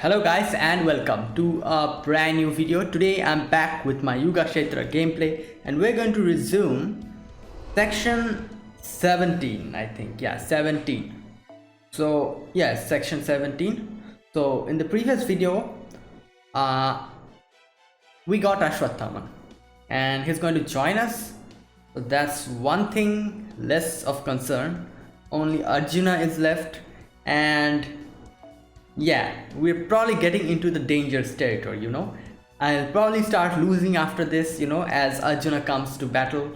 Hello guys and welcome to a brand new video. Today I'm back with my Yuga Kshetra gameplay and we're going to resume section 17, I think. Yeah, 17. So yeah, section 17. So in the previous video we got Asvatthaman and he's going to join us. So that's one thing less of concern. Only Arjuna is left, and yeah, we're probably getting into the dangerous territory, I'll probably start losing after this, as Arjuna comes to battle.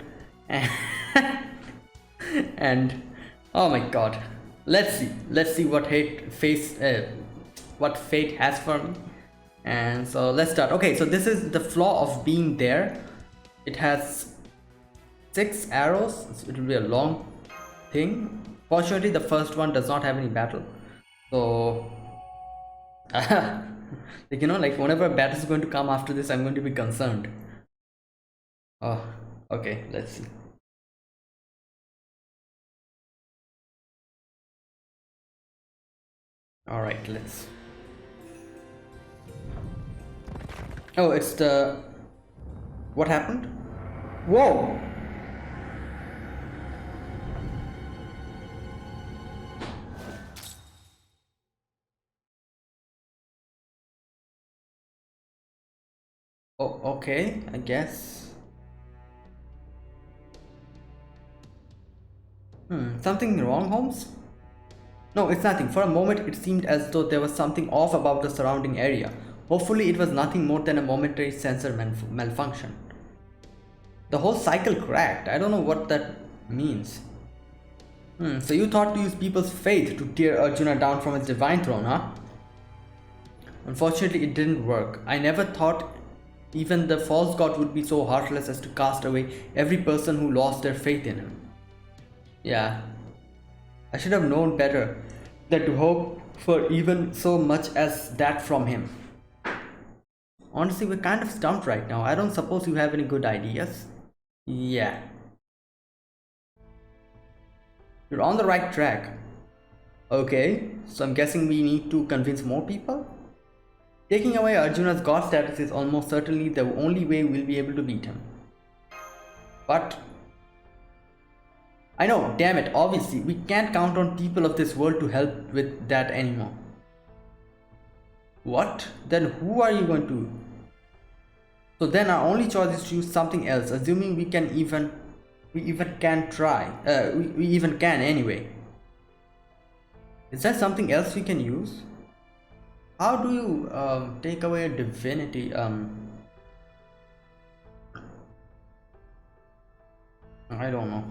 And, and oh my god, let's see what what fate has for me. And so let's start. Okay, so this is the flaw of being there. It has 6 arrows, so it will be a long thing. Fortunately, the first one does not have any battle, so like whenever a battle is going to come after this, I'm going to be concerned. Oh, okay, let's see. All right, let's. Oh, it's the. What happened? Whoa! Oh, okay, I guess. Something wrong, Holmes? No, it's nothing. For a moment, it seemed as though there was something off about the surrounding area. Hopefully, it was nothing more than a momentary sensor malfunction. The whole cycle cracked. I don't know what that means. So you thought to use people's faith to tear Arjuna down from his divine throne, huh? Unfortunately, it didn't work. I never thought even the false god would be so heartless as to cast away every person who lost their faith in him. Yeah, I should have known better than to hope for even so much as that from him. Honestly, we're kind of stumped right now. I don't suppose you have any good ideas. Yeah. You're on the right track. Okay, so I'm guessing we need to convince more people? Taking away Arjuna's god status is almost certainly the only way we'll be able to beat him. But I know, damn it, obviously, we can't count on people of this world to help with that anymore. What? Then who are you going to? So then our only choice is to use something else, assuming we even can try. We even can anyway. Is there something else we can use? How do you take away a divinity? I don't know.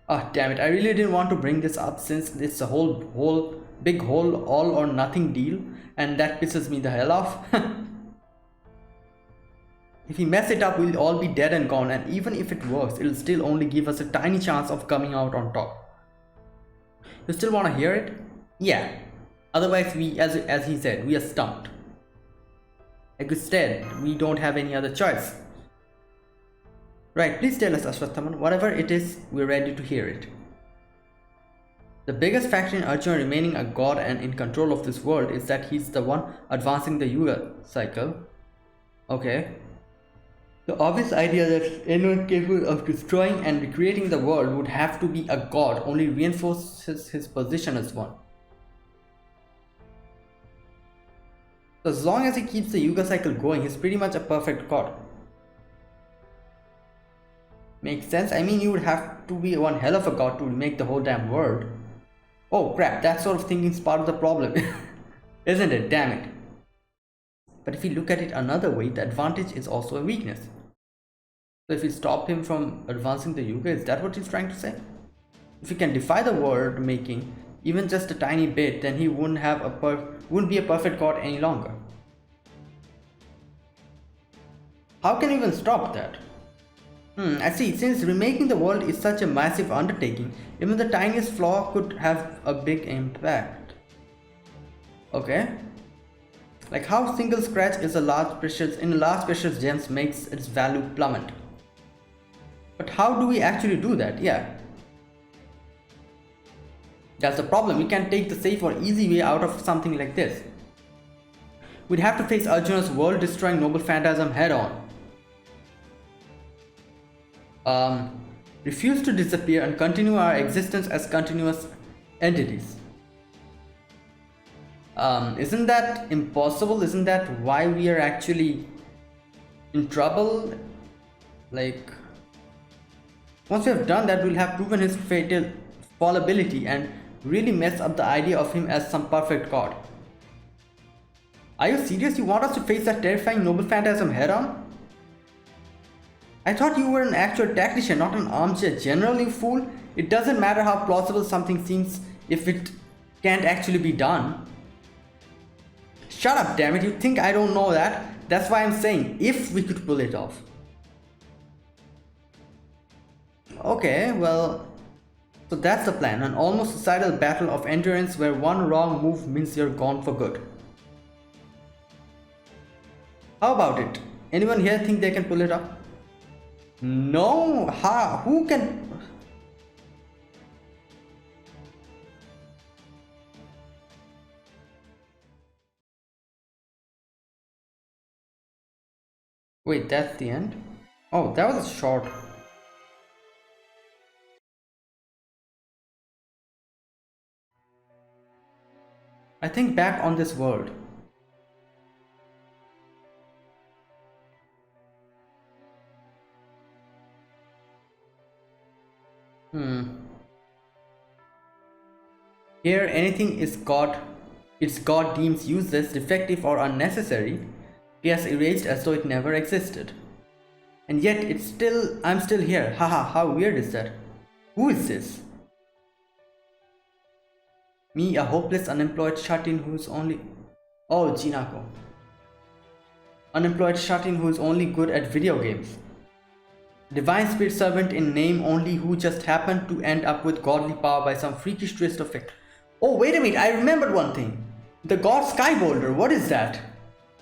Oh damn it! I really didn't want to bring this up since it's a whole big whole all or nothing deal, and that pisses me the hell off. If we mess it up, we'll all be dead and gone, and even if it works, it'll still only give us a tiny chance of coming out on top. You still want to hear it? Yeah. Otherwise, we, as he said, we are stumped. Like instead, we don't have any other choice. Right, please tell us, Asvatthaman. Whatever it is, we're ready to hear it. The biggest factor in Arjuna remaining a god and in control of this world is that he's the one advancing the Yuga cycle. Okay. The obvious idea that anyone capable of destroying and recreating the world would have to be a god only reinforces his position as one. So as long as he keeps the Yuga cycle going, he's pretty much a perfect god. Makes sense? I mean, you would have to be one hell of a god to make the whole damn world. Oh crap, that sort of thinking is part of the problem. Isn't it? Damn it. But if you look at it another way, the advantage is also a weakness. So if we stop him from advancing the Yuga, is that what he's trying to say? If he can defy the world making even just a tiny bit, then he wouldn't be a perfect god any longer. How can you even stop that? I see. Since remaking the world is such a massive undertaking, even the tiniest flaw could have a big impact. Okay. Like how single scratch is a large precious gems makes its value plummet. But how do we actually do that? Yeah. That's the problem. We can't take the safe or easy way out of something like this. we'd have to face Arjuna's world-destroying noble phantasm head-on. Refuse to disappear and continue our existence as continuous entities. Isn't that impossible? Isn't that why we are actually in trouble? Like, once we have done that, we'll have proven his fatal fallibility and really mess up the idea of him as some perfect god. Are you serious? You want us to face that terrifying noble phantasm head-on? I thought you were an actual tactician, not an armchair general, you fool. It doesn't matter how plausible something seems if it can't actually be done. Shut up, damn it. You think I don't know that? That's why I'm saying, if we could pull it off. Okay, well, so that's the plan. An almost suicidal battle of endurance where one wrong move means you're gone for good. How about it? Anyone here think they can pull it off? No? Who can? Wait, that's the end? Oh, that was short. I think back on this world. Here, anything its God deems useless, defective, or unnecessary, gets erased as though it never existed. And yet, I'm still here. Haha, how weird is that? Who is this? Me, a hopeless, unemployed shut-in who's only... Oh, Jinako. Unemployed shut-in who's only good at video games. Divine spirit servant in name only who just happened to end up with godly power by some freakish twist of fate. Oh, wait a minute, I remembered one thing. The god Sky Boulder, what is that?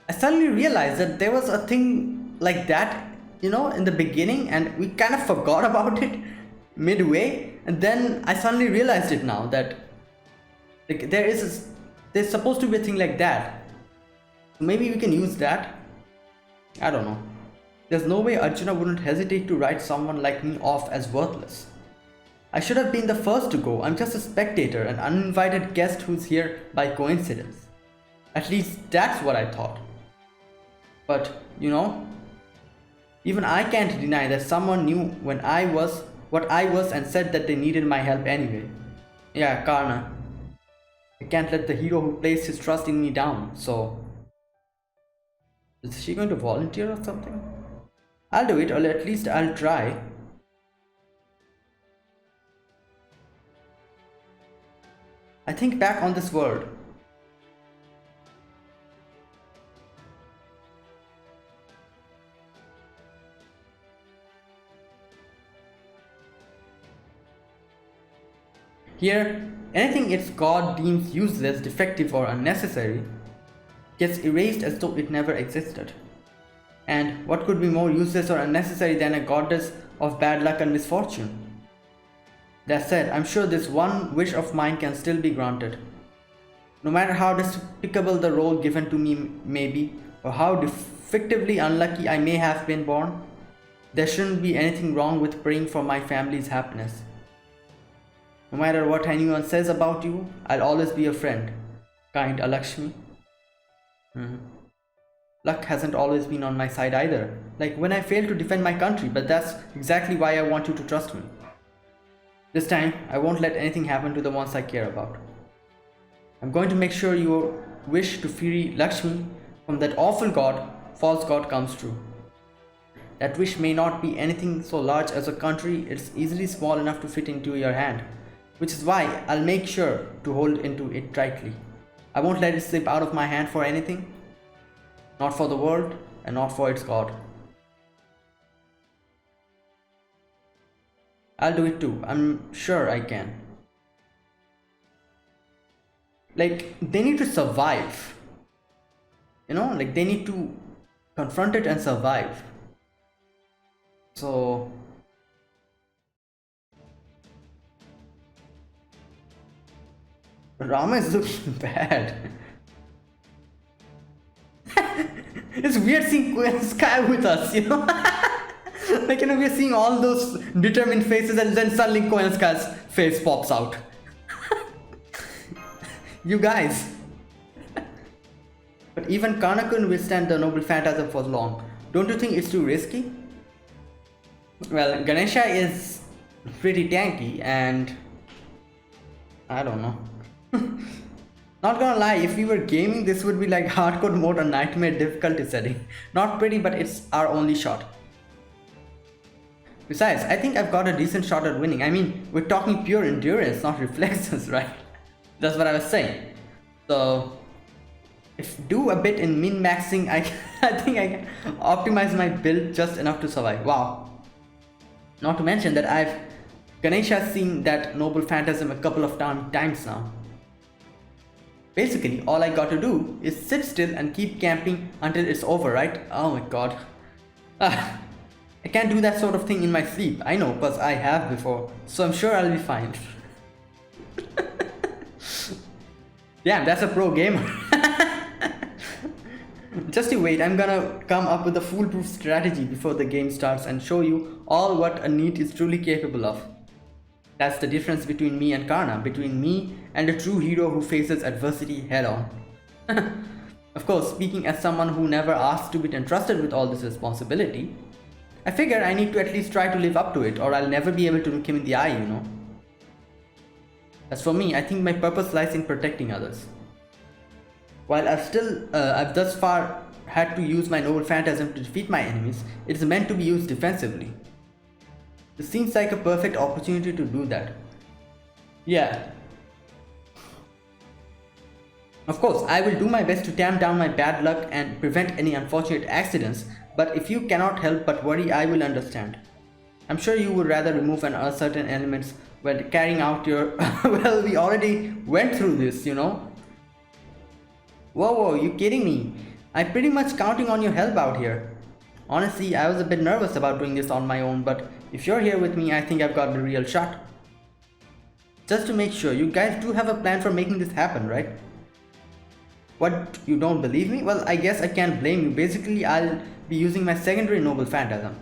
I suddenly realized that there was a thing like that, in the beginning, and we kind of forgot about it midway, and then I suddenly realized it now that there's supposed to be a thing like that. Maybe we can use that. I don't know. There's no way Arjuna wouldn't hesitate to write someone like me off as worthless. I should have been the first to go. I'm just a spectator, an uninvited guest who's here by coincidence. At least that's what I thought. But, even I can't deny that someone knew what I was and said that they needed my help anyway. Yeah, Karna. I can't let the hero who placed his trust in me down, so... Is she going to volunteer or something? I'll do it, or at least I'll try. I think back on this world. Here, anything its god deems useless, defective, or unnecessary gets erased as though it never existed. And what could be more useless or unnecessary than a goddess of bad luck and misfortune? That said, I'm sure this one wish of mine can still be granted. No matter how despicable the role given to me may be, or how defectively unlucky I may have been born, there shouldn't be anything wrong with praying for my family's happiness. No matter what anyone says about you, I'll always be a friend. Kind Alakshmi. Luck hasn't always been on my side either. Like when I failed to defend my country, but that's exactly why I want you to trust me. This time, I won't let anything happen to the ones I care about. I'm going to make sure your wish to free Lakshmi from that awful god, false god, comes true. That wish may not be anything so large as a country, it's easily small enough to fit into your hand, which is why I'll make sure to hold into it tightly. I won't let it slip out of my hand for anything. Not for the world, and not for its god. I'll do it too. I'm sure I can. Like, they need to survive. Like they need to confront it and survive. So... Rama is looking bad. It's weird seeing Sky with us, you know? Like, you know, we're seeing all those determined faces and then suddenly Sky's face pops out. You guys. But even Karna couldn't withstand the noble phantasm for long. Don't you think it's too risky? Well, Ganesha is pretty tanky and I don't know. Not gonna lie, if we were gaming, this would be like hardcore mode or nightmare difficulty setting. Not pretty, but it's our only shot. Besides, I think I've got a decent shot at winning. I mean, we're talking pure endurance, not reflexes, right? That's what I was saying. So, if do a bit in min-maxing, I think I can optimize my build just enough to survive. Wow. Not to mention that Ganesha seen that noble phantasm a couple of times now. Basically, all I got to do is sit still and keep camping until it's over, right? Oh my god. I can't do that sort of thing in my sleep. I know, because I have before. So I'm sure I'll be fine. Damn, that's a pro gamer. Just you wait, I'm gonna come up with a foolproof strategy before the game starts and show you all what a NEET is truly capable of. That's the difference between me and Karna, between me and a true hero who faces adversity head on. Of course, speaking as someone who never asked to be entrusted with all this responsibility, I figure I need to at least try to live up to it or I'll never be able to look him in the eye, you know. As for me, I think my purpose lies in protecting others. While I've thus far had to use my noble phantasm to defeat my enemies, it is meant to be used defensively. This seems like a perfect opportunity to do that. Yeah. Of course, I will do my best to tamp down my bad luck and prevent any unfortunate accidents, but if you cannot help but worry, I will understand. I'm sure you would rather remove an uncertain elements when carrying out your... Well, we already went through this, you know. Whoa, you kidding me? I'm pretty much counting on your help out here. Honestly, I was a bit nervous about doing this on my own, but if you're here with me, I think I've got the real shot. Just to make sure, you guys do have a plan for making this happen, right? What, you don't believe me? Well, I guess I can't blame you. Basically, I'll be using my secondary noble phantasm.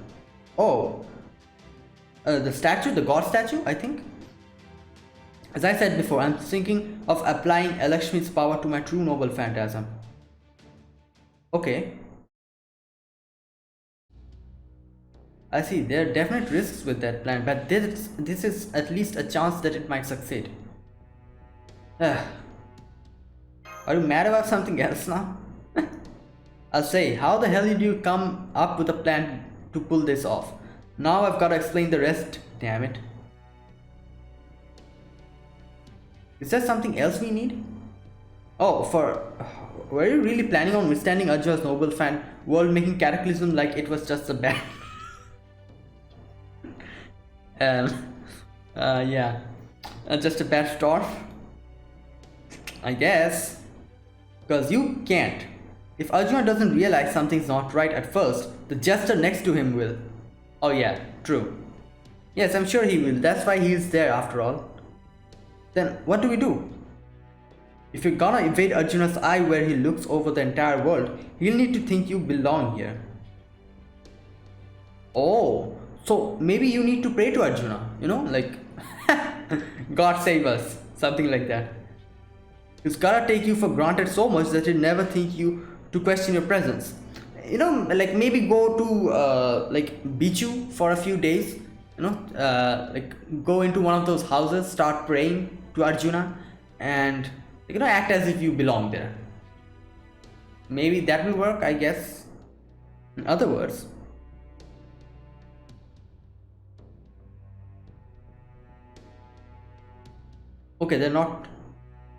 Oh, the statue, the god statue, I think? As I said before, I'm thinking of applying Lakshmi's power to my true noble phantasm. Okay. I see, there are definite risks with that plan, but this is at least a chance that it might succeed. Are you mad about something else now? I'll say, how the hell did you come up with a plan to pull this off? Now I've got to explain the rest, damn it. Is there something else we need? Oh, were you really planning on withstanding Arjuna's noble fan world making cataclysm like it was just a bad... yeah. Just a bad start? I guess. Because you can't. If Arjuna doesn't realize something's not right at first, the jester next to him will. Oh yeah, true. Yes, I'm sure he will. That's why he is there after all. Then what do we do? If you're gonna invade Arjuna's eye where he looks over the entire world, he'll need to think you belong here. Oh, so maybe you need to pray to Arjuna, you know, like God save us, something like that. He's gotta take you for granted so much that he'll never think you to question your presence. You know, like maybe go to like Bichu for a few days, you know, like go into one of those houses, start praying to Arjuna and, you know, act as if you belong there. Maybe that will work, I guess. In other words, okay, they're not.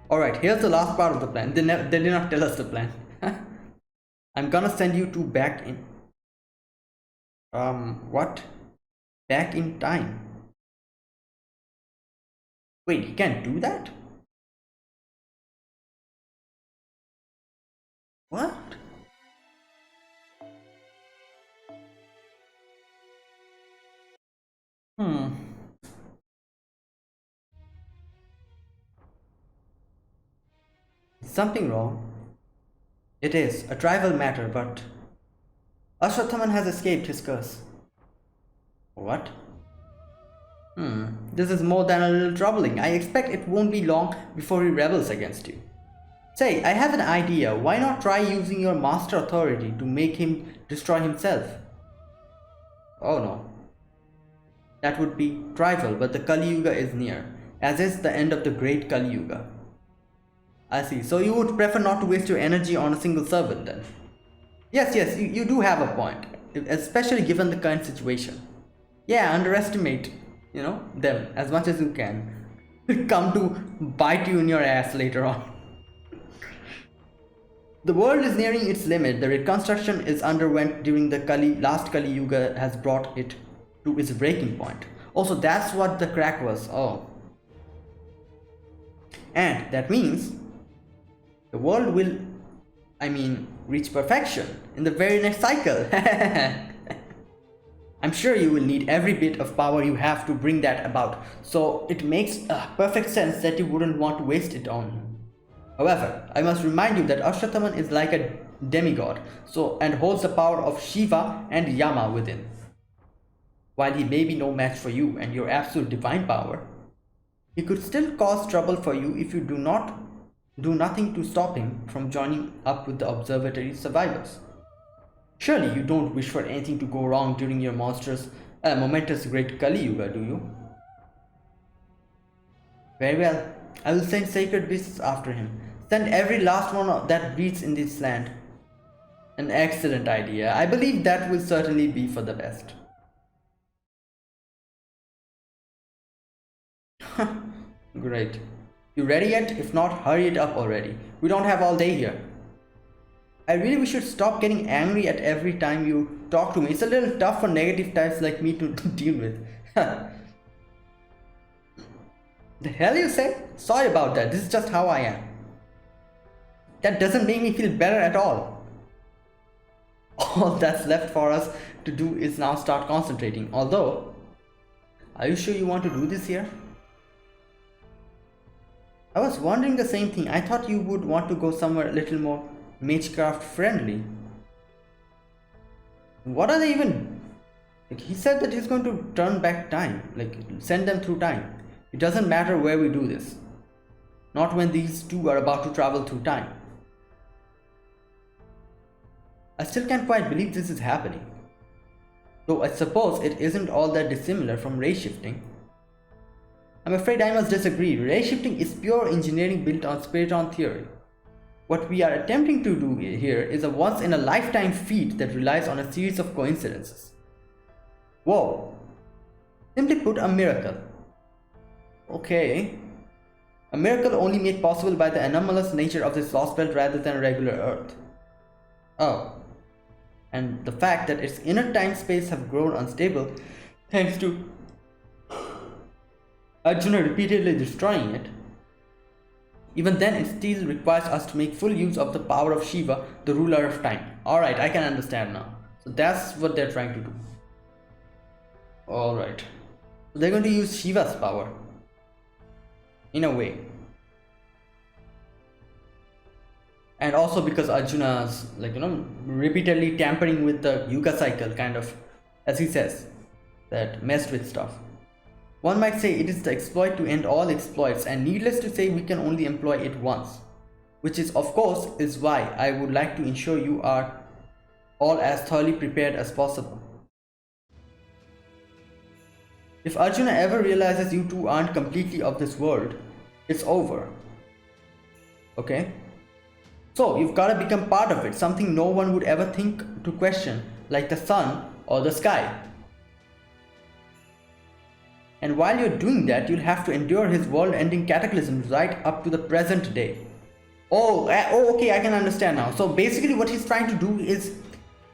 Alright, here's the last part of the plan. They did not tell us the plan. I'm gonna send you two back in. What? Back in time? Wait, you can't do that? What? Something wrong. It is a trivial matter, but Asvatthaman has escaped his curse. What? This is more than a little troubling. I expect it won't be long before he rebels against you. Say, I have an idea. Why not try using your master authority to make him destroy himself? Oh no. That would be trivial, but the Kali Yuga is near, as is the end of the great Kali Yuga. I see. So you would prefer not to waste your energy on a single servant then? Yes, you do have a point, especially given the current situation. Yeah, underestimate, them as much as you can. Come to bite you in your ass later on. The world is nearing its limit. The reconstruction it underwent during the last Kali Yuga has brought it to its breaking point. Also, that's what the crack was. Oh. And that means the world will, reach perfection in the very next cycle. I'm sure you will need every bit of power you have to bring that about, so it makes perfect sense that you wouldn't want to waste it on him. However, I must remind you that Asvatthaman is like a demigod, and holds the power of Shiva and Yama within. While he may be no match for you and your absolute divine power, he could still cause trouble for you if you do nothing to stop him from joining up with the observatory survivors. Surely you don't wish for anything to go wrong during your momentous great Kali Yuga, do you? Very well, I will send sacred beasts after him. Send every last one that breathes in this land. An excellent idea. I believe that will certainly be for the best. Great. You ready yet? If not, hurry it up already. We don't have all day here. I really wish you'd stop getting angry at every time you talk to me. It's a little tough for negative types like me to deal with. The hell you say? Sorry about that. This is just how I am. That doesn't make me feel better at all. All that's left for us to do is now start concentrating. Although, are you sure you want to do this here? I was wondering the same thing. I thought you would want to go somewhere a little more magecraft friendly. What are they even? He said that he's going to turn back time, send them through time. It doesn't matter where we do this. Not when these two are about to travel through time. I still can't quite believe this is happening. Though I suppose it isn't all that dissimilar from ray shifting. I'm afraid I must disagree. Ray shifting is pure engineering built on Spiriton theory. What we are attempting to do here is a once-in-a-lifetime feat that relies on a series of coincidences. Whoa. Simply put, a miracle. Okay. A miracle only made possible by the anomalous nature of this Lostbelt rather than regular Earth. Oh. And the fact that its inner time-space have grown unstable thanks to Arjuna repeatedly destroying it. Even then, it still requires us to make full use of the power of Shiva, the ruler of time. Alright, I can understand now. So that's what they're trying to do. Alright. So they're going to use Shiva's power. In a way. And also because Arjuna's, repeatedly tampering with the Yuga cycle, kind of, as he says, that messed with stuff. One might say it is the exploit to end all exploits, and needless to say we can only employ it once. Which is, of course, is why I would like to ensure you are all as thoroughly prepared as possible. If Arjuna ever realizes you two aren't completely of this world, it's over. Okay? So, you've gotta become part of it, something no one would ever think to question, like the sun or the sky. And while you're doing that, you'll have to endure his world-ending cataclysms right up to the present day. Oh, okay, I can understand now. So basically what he's trying to do is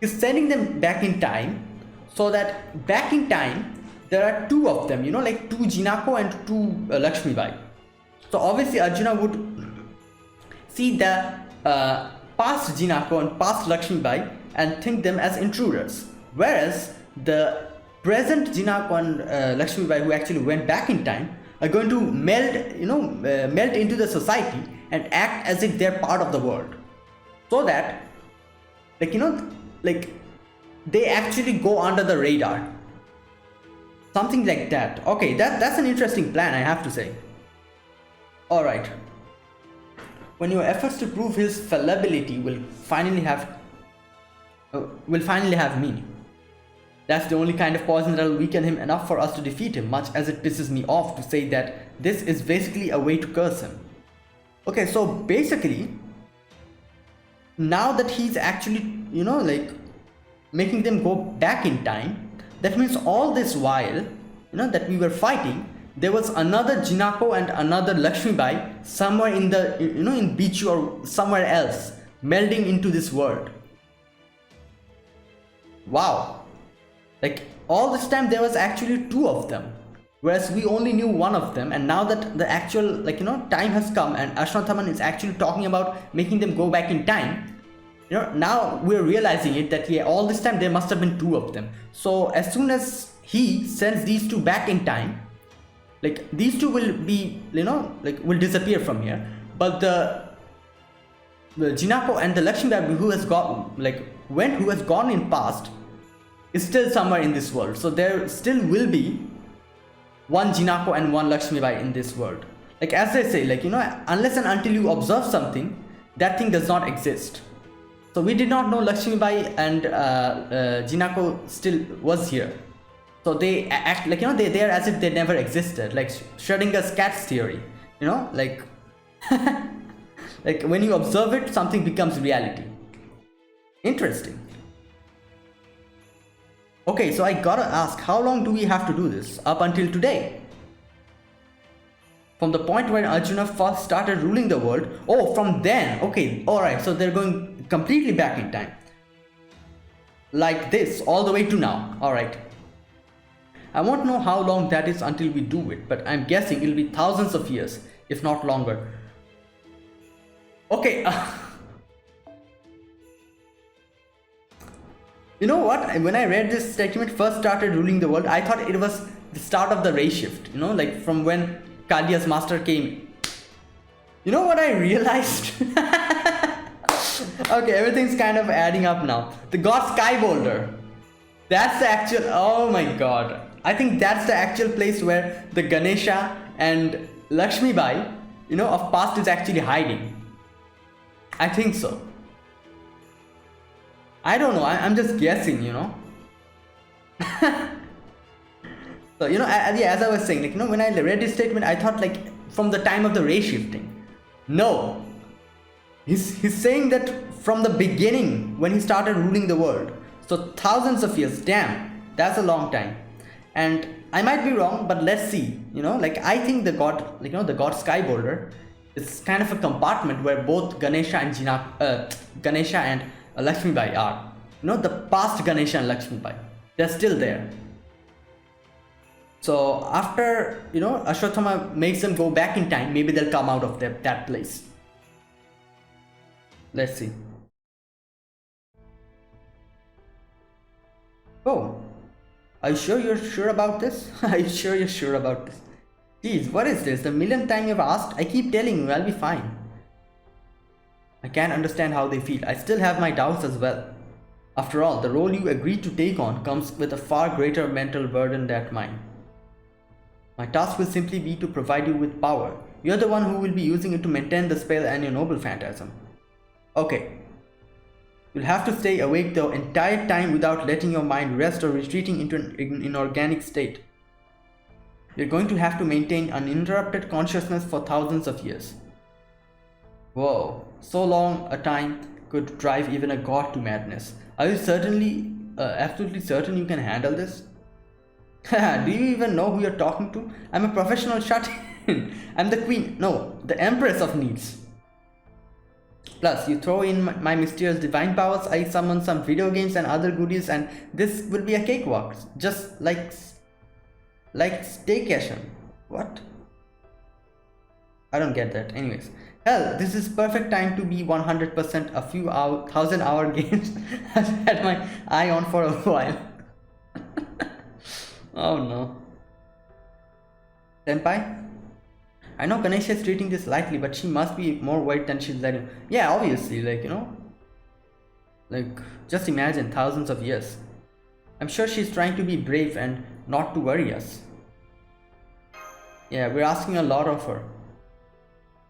he's sending them back in time, so that back in time, there are two of them, like two Jinako and two Lakshmi Bai. So obviously Arjuna would see the past Jinako and past Lakshmi Bai and think them as intruders. Whereas the present Jinako and Lakshmi Bai, who actually went back in time, are going to melt into the society and act as if they're part of the world. so that, like, like they actually go under the radar, something like that. Okay, that's an interesting plan, I have to say. All right, when your efforts to prove his fallibility will finally have meaning. That's the only kind of poison that will weaken him enough for us to defeat him, much as it pisses me off to say that this is basically a way to curse him. Okay, so basically, now that he's actually, like making them go back in time, that means all this while, that we were fighting, there was another Jinako and another Lakshmibai somewhere in the, in Bichu or somewhere else, melding into this world. Wow. Like, all this time there was actually two of them, whereas we only knew one of them. And now that the actual, like, time has come and Asvatthaman is actually talking about making them go back in time, now we're realizing it, that yeah, all this time there must have been two of them. So as soon as he sends these two back in time, like, these two will be, like, will disappear from here, but the Jinako and the Lakshmibai who has gone in past is still somewhere in this world. So there still will be one Jinako and one Lakshmibai in this world. Like, as they say, like, unless and until you observe something, that thing does not exist. So we did not know Lakshmibai and Jinako still was here. So they act like, they are as if they never existed, like Schrodinger's cat's theory, like like when you observe it, something becomes reality. Interesting. Okay, so I gotta ask, how long do we have to do this? Up until today? From the point where Arjuna first started ruling the world? Oh, from then. Okay, alright, so they're going completely back in time. Like this, all the way to now. Alright. I won't know how long that is until we do it, but I'm guessing it'll be thousands of years, if not longer. Okay. You know what? When I read this statement, first started ruling the world, I thought it was the start of the race shift. Like from when Kalia's master came. You know what I realized? Okay, everything's kind of adding up now. The god Sky Boulder. That's the actual, oh my god. I think that's the actual place where the Ganesha and Lakshmibai, of past is actually hiding. I think so. I don't know, I'm just guessing, So, as I was saying, like, when I read this statement, I thought, like, from the time of the race shifting. No. He's saying that from the beginning, when he started ruling the world. So thousands of years, damn, that's a long time. And I might be wrong, but let's see, like, I think the god, the god Sky Boulder is kind of a compartment where both Ganesha and Lakshmibai are. The past Ganesha and Lakshmibai, they're still there. So after, Asvatthaman makes them go back in time, maybe they'll come out of that place. Let's see. Oh, are you sure you're sure about this? Are you sure you're sure about this? Geez, what is this? The millionth time you've asked? I keep telling you, I'll be fine. I can't understand how they feel. I still have my doubts as well. After all, the role you agreed to take on comes with a far greater mental burden than mine. My task will simply be to provide you with power. You're the one who will be using it to maintain the spell and your noble phantasm. Okay. You'll have to stay awake the entire time without letting your mind rest or retreating into an inorganic state. You're going to have to maintain uninterrupted consciousness for thousands of years. Whoa, so long a time could drive even a god to madness. Are you absolutely certain you can handle this? Do you even know who you're talking to? I'm a professional shut-in. I'm the queen, no, the empress of needs. Plus, you throw in my mysterious divine powers, I summon some video games and other goodies, and this will be a cakewalk. Just like staycation. What? I don't get that. Anyways. Hell, this is perfect time to be 100% a few 1,000-hour games I've had my eye on for a while. Oh no. Senpai? I know Ganesha is treating this lightly, but she must be more worried than she's letting. Yeah, obviously, like, Like, just imagine thousands of years. I'm sure she's trying to be brave and not to worry us. Yeah, we're asking a lot of her.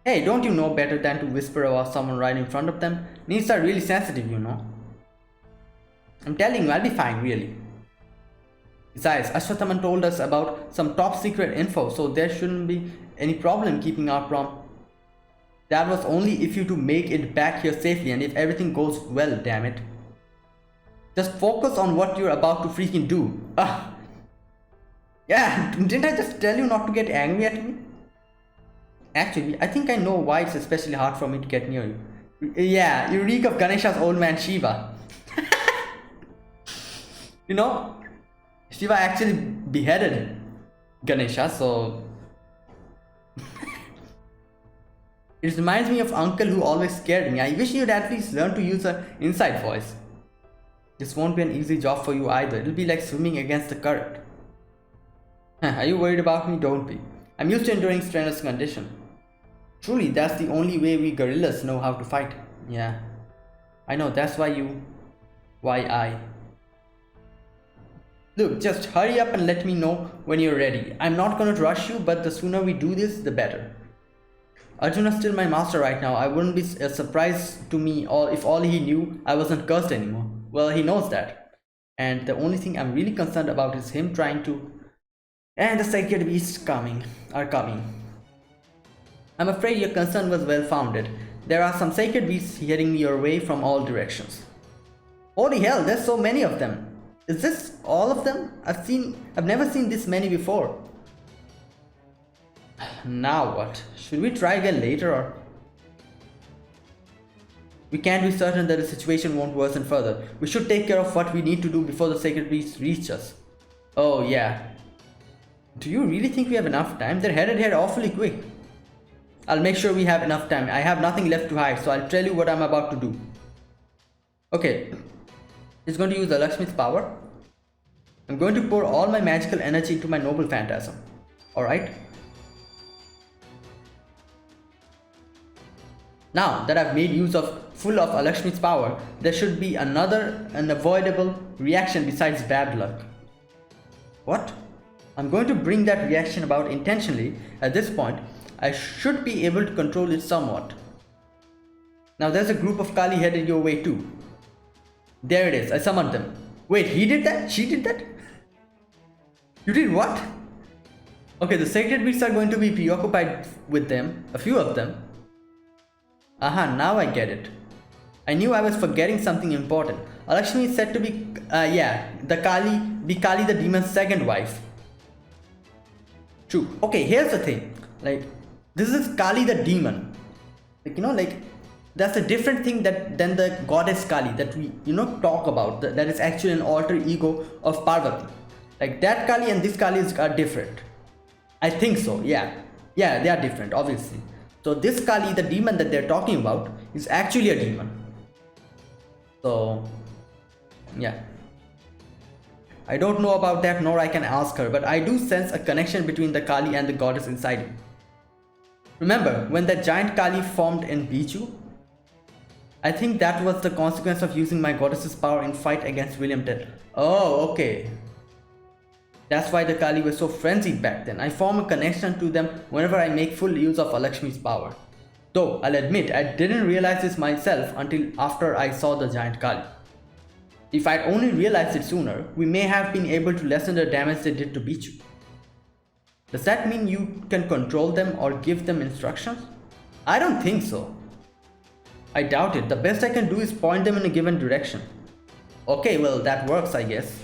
Hey, don't you know better than to whisper about someone right in front of them? Needs are really sensitive, you know. I'm telling you, I'll be fine, really. Besides, Asvatthaman told us about some top secret info, so there shouldn't be any problem keeping our prom. That was only if you to make it back here safely and if everything goes well, damn it. Just focus on what you're about to freaking do. Yeah, didn't I just tell you not to get angry at me? Actually, I think I know why it's especially hard for me to get near you. Yeah, you reek of Ganesha's old man Shiva. You know, Shiva actually beheaded Ganesha, so... It reminds me of Uncle who always scared me. I wish you'd at least learn to use an inside voice. This won't be an easy job for you either. It'll be like swimming against the current. Are you worried about me? Don't be. I'm used to enduring strenuous condition. Truly, that's the only way we gorillas know how to fight. Yeah. I know, that's why I... Look, just hurry up and let me know when you're ready. I'm not gonna rush you, but the sooner we do this, the better. Arjuna's still my master right now. I wouldn't be a surprise to me or if all he knew I wasn't cursed anymore. Well, he knows that. And the only thing I'm really concerned about is him trying to... And the sacred beasts are coming. I'm afraid your concern was well founded. There are some sacred beasts heading your way from all directions. Holy hell, there's so many of them. Is this all of them? I've never seen this many before. Now what? Should we try again later or? We can't be certain that the situation won't worsen further. We should take care of what we need to do before the sacred beasts reach us. Oh yeah. Do you really think we have enough time? They're headed here awfully quick. I'll make sure we have enough time. I have nothing left to hide, so I'll tell you what I'm about to do. Okay. It's going to use the Lakshmi's power. I'm going to pour all my magical energy into my noble phantasm. Alright? Now that I've made use of full of Lakshmi's power, there should be another unavoidable reaction besides bad luck. What? I'm going to bring that reaction about intentionally. At this point, I should be able to control it somewhat. Now there's a group of Kali headed your way too. There it is, I summoned them. Wait, he did that? She did that? You did what? Okay, the sacred beasts are going to be preoccupied with them, a few of them. Aha, now I get it. I knew I was forgetting something important. Lakshmi is said to be, Kali the demon's second wife. True. Okay, here's the thing. Like, this is Kali the demon. Like, you know, like, that's a different thing than the goddess Kali that we, talk about. That is actually an alter ego of Parvati. Like, that Kali and this Kali are different. I think so, yeah. Yeah, they are different, obviously. So this Kali, the demon that they're talking about, is actually a demon. So, yeah. I don't know about that, nor I can ask her, but I do sense a connection between the Kali and the goddess inside you. Remember, when that giant Kali formed in Biju? I think that was the consequence of using my goddess's power in fight against William Tell. Oh, okay. That's why the Kali were so frenzied back then. I form a connection to them whenever I make full use of Lakshmi's power. Though, I'll admit, I didn't realize this myself until after I saw the giant Kali. If I'd only realized it sooner, we may have been able to lessen the damage they did to Bichu. Does that mean you can control them or give them instructions? I don't think so. I doubt it. The best I can do is point them in a given direction. Okay, well, that works, I guess,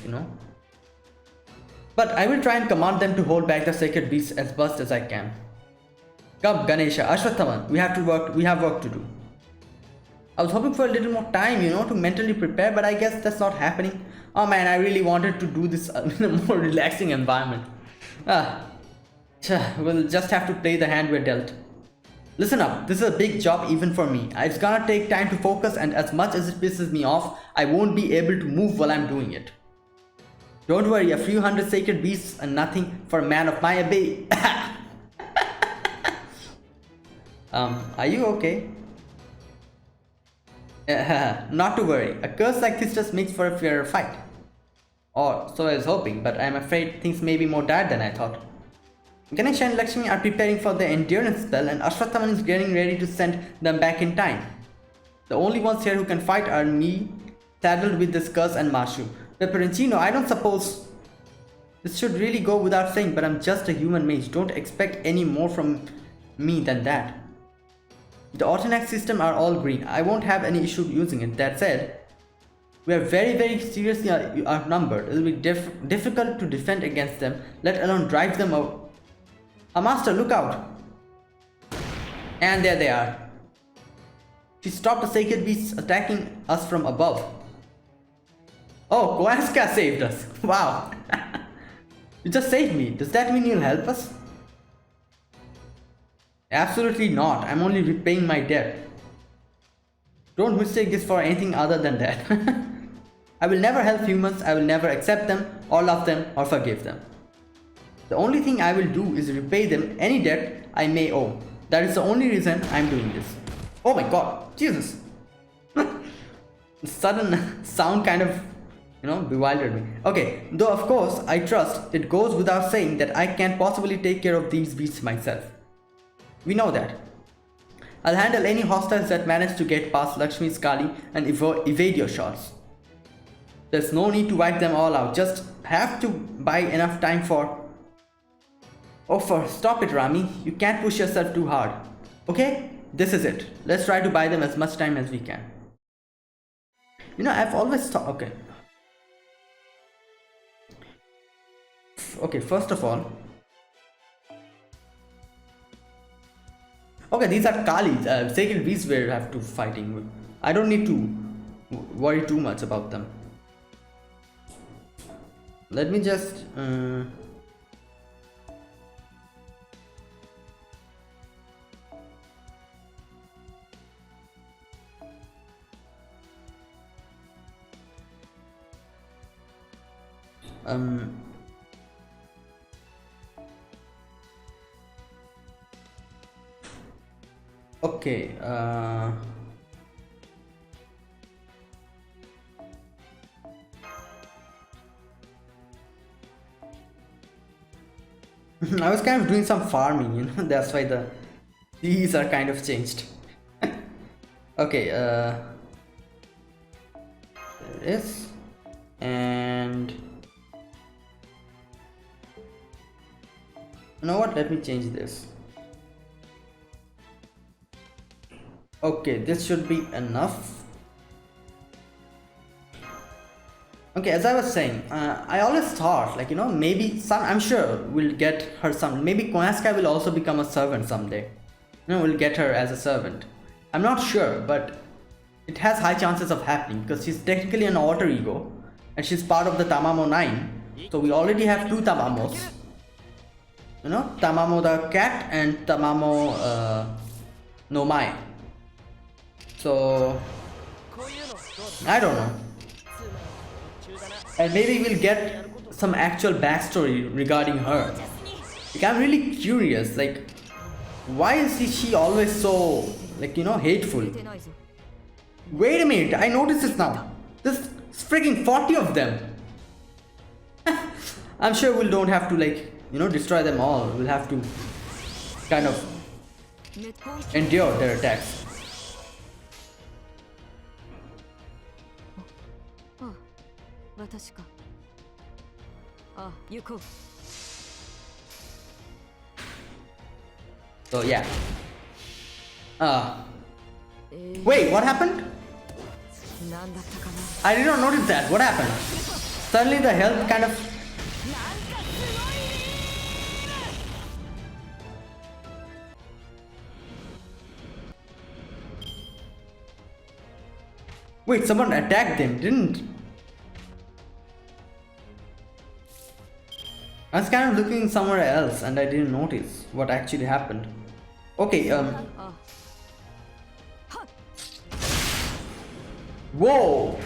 But I will try and command them to hold back the sacred beasts as best as I can. Come, Ganesha, Asvatthaman, we have work to do. I was hoping for a little more time, to mentally prepare, but I guess that's not happening. Oh man, I really wanted to do this in a more relaxing environment. We'll just have to play the hand we're dealt. Listen up, this is a big job even for me. It's gonna take time to focus, and as much as it pisses me off, I won't be able to move while I'm doing it. Don't worry, a few hundred sacred beasts and nothing for a man of my ability. Are you okay? Not to worry, a curse like this just makes for a fairer fight. Or so I was hoping, but I'm afraid things may be more dire than I thought. Ganesha and Lakshmi are preparing for the endurance spell, and Asvatthaman is getting ready to send them back in time. The only ones here who can fight are me, saddled with this curse, and Mashu. Peperoncino, I don't suppose this should really go without saying, but I'm just a human mage. Don't expect any more from me than that. The autonax system are all green. I won't have any issue using it. That said, we are very seriously outnumbered. It will be difficult to defend against them, let alone drive them out. Master, look out! And there they are. She stopped the sacred beasts attacking us from above. Oh, Koaska saved us. Wow. You just saved me. Does that mean you'll help us? Absolutely not. I'm only repaying my debt. Don't mistake this for anything other than that. I will never help humans. I will never accept them, or love them, or forgive them. The only thing I will do is repay them any debt I may owe. That is the only reason I'm doing this. Oh my god, Jesus. The sudden sound kind of, bewildered me. Okay, though of course I trust it goes without saying that I can't possibly take care of these beasts myself. We know that. I'll handle any hostiles that manage to get past Lakshmi's Kali and evade your shots. There's no need to wipe them all out, just have to buy enough time for... Oh, stop it, Rami. You can't push yourself too hard. Okay? This is it. Let's try to buy them as much time as we can. I've always thought... Okay, first of all... Okay, these are Kalis, sacred beasts we have to fighting with. I don't need to worry too much about them. Let me just... Okay, I was kind of doing some farming, that's why these are kind of changed. Okay, there it is. And you know what, let me change this. Okay, this should be enough. Okay, as I was saying, I always thought, maybe I'm sure we'll get her some. Maybe Koaska will also become a servant someday. We'll get her as a servant. I'm not sure, but it has high chances of happening because she's technically an alter ego and she's part of the Tamamo 9. So we already have two Tamamos. Tamamo the cat and Tamamo no Mai. So I don't know, and maybe we'll get some actual backstory regarding her. I'm really curious, why is she always so hateful? Wait a minute, I noticed this now. There's freaking 40 of them. I'm sure we don't have to destroy them all. We'll have to kind of endure their attacks. So yeah. Wait, what happened? I did not notice that. What happened? Suddenly the health kind of... Wait, someone attacked them, didn't... I was kind of looking somewhere else and I didn't notice what actually happened. Okay, whoa!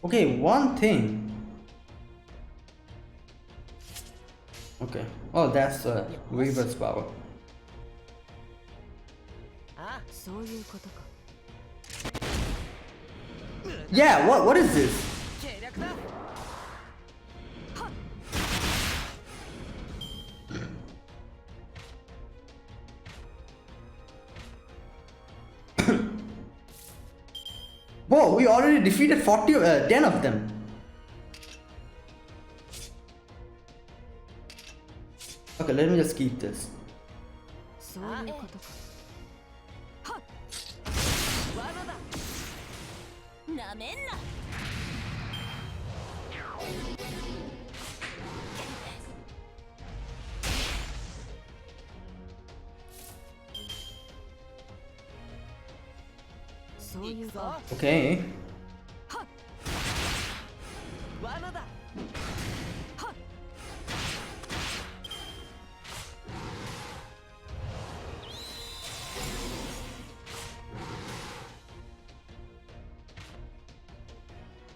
Okay, one thing. Okay. Oh, that's Weaver's power. Yeah, what is this? Whoa, we already defeated 10 of them. Okay, let me just keep this. Okay.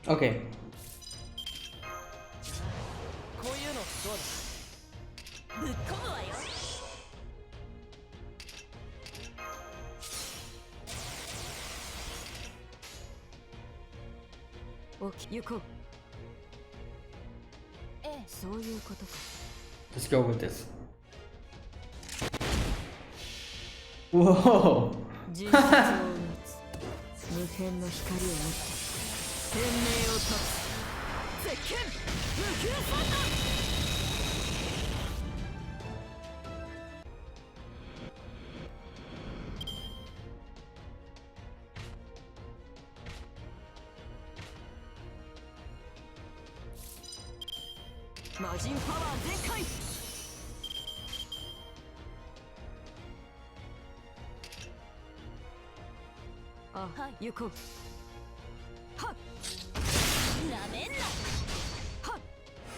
Okay. Let's go with this. Whoa!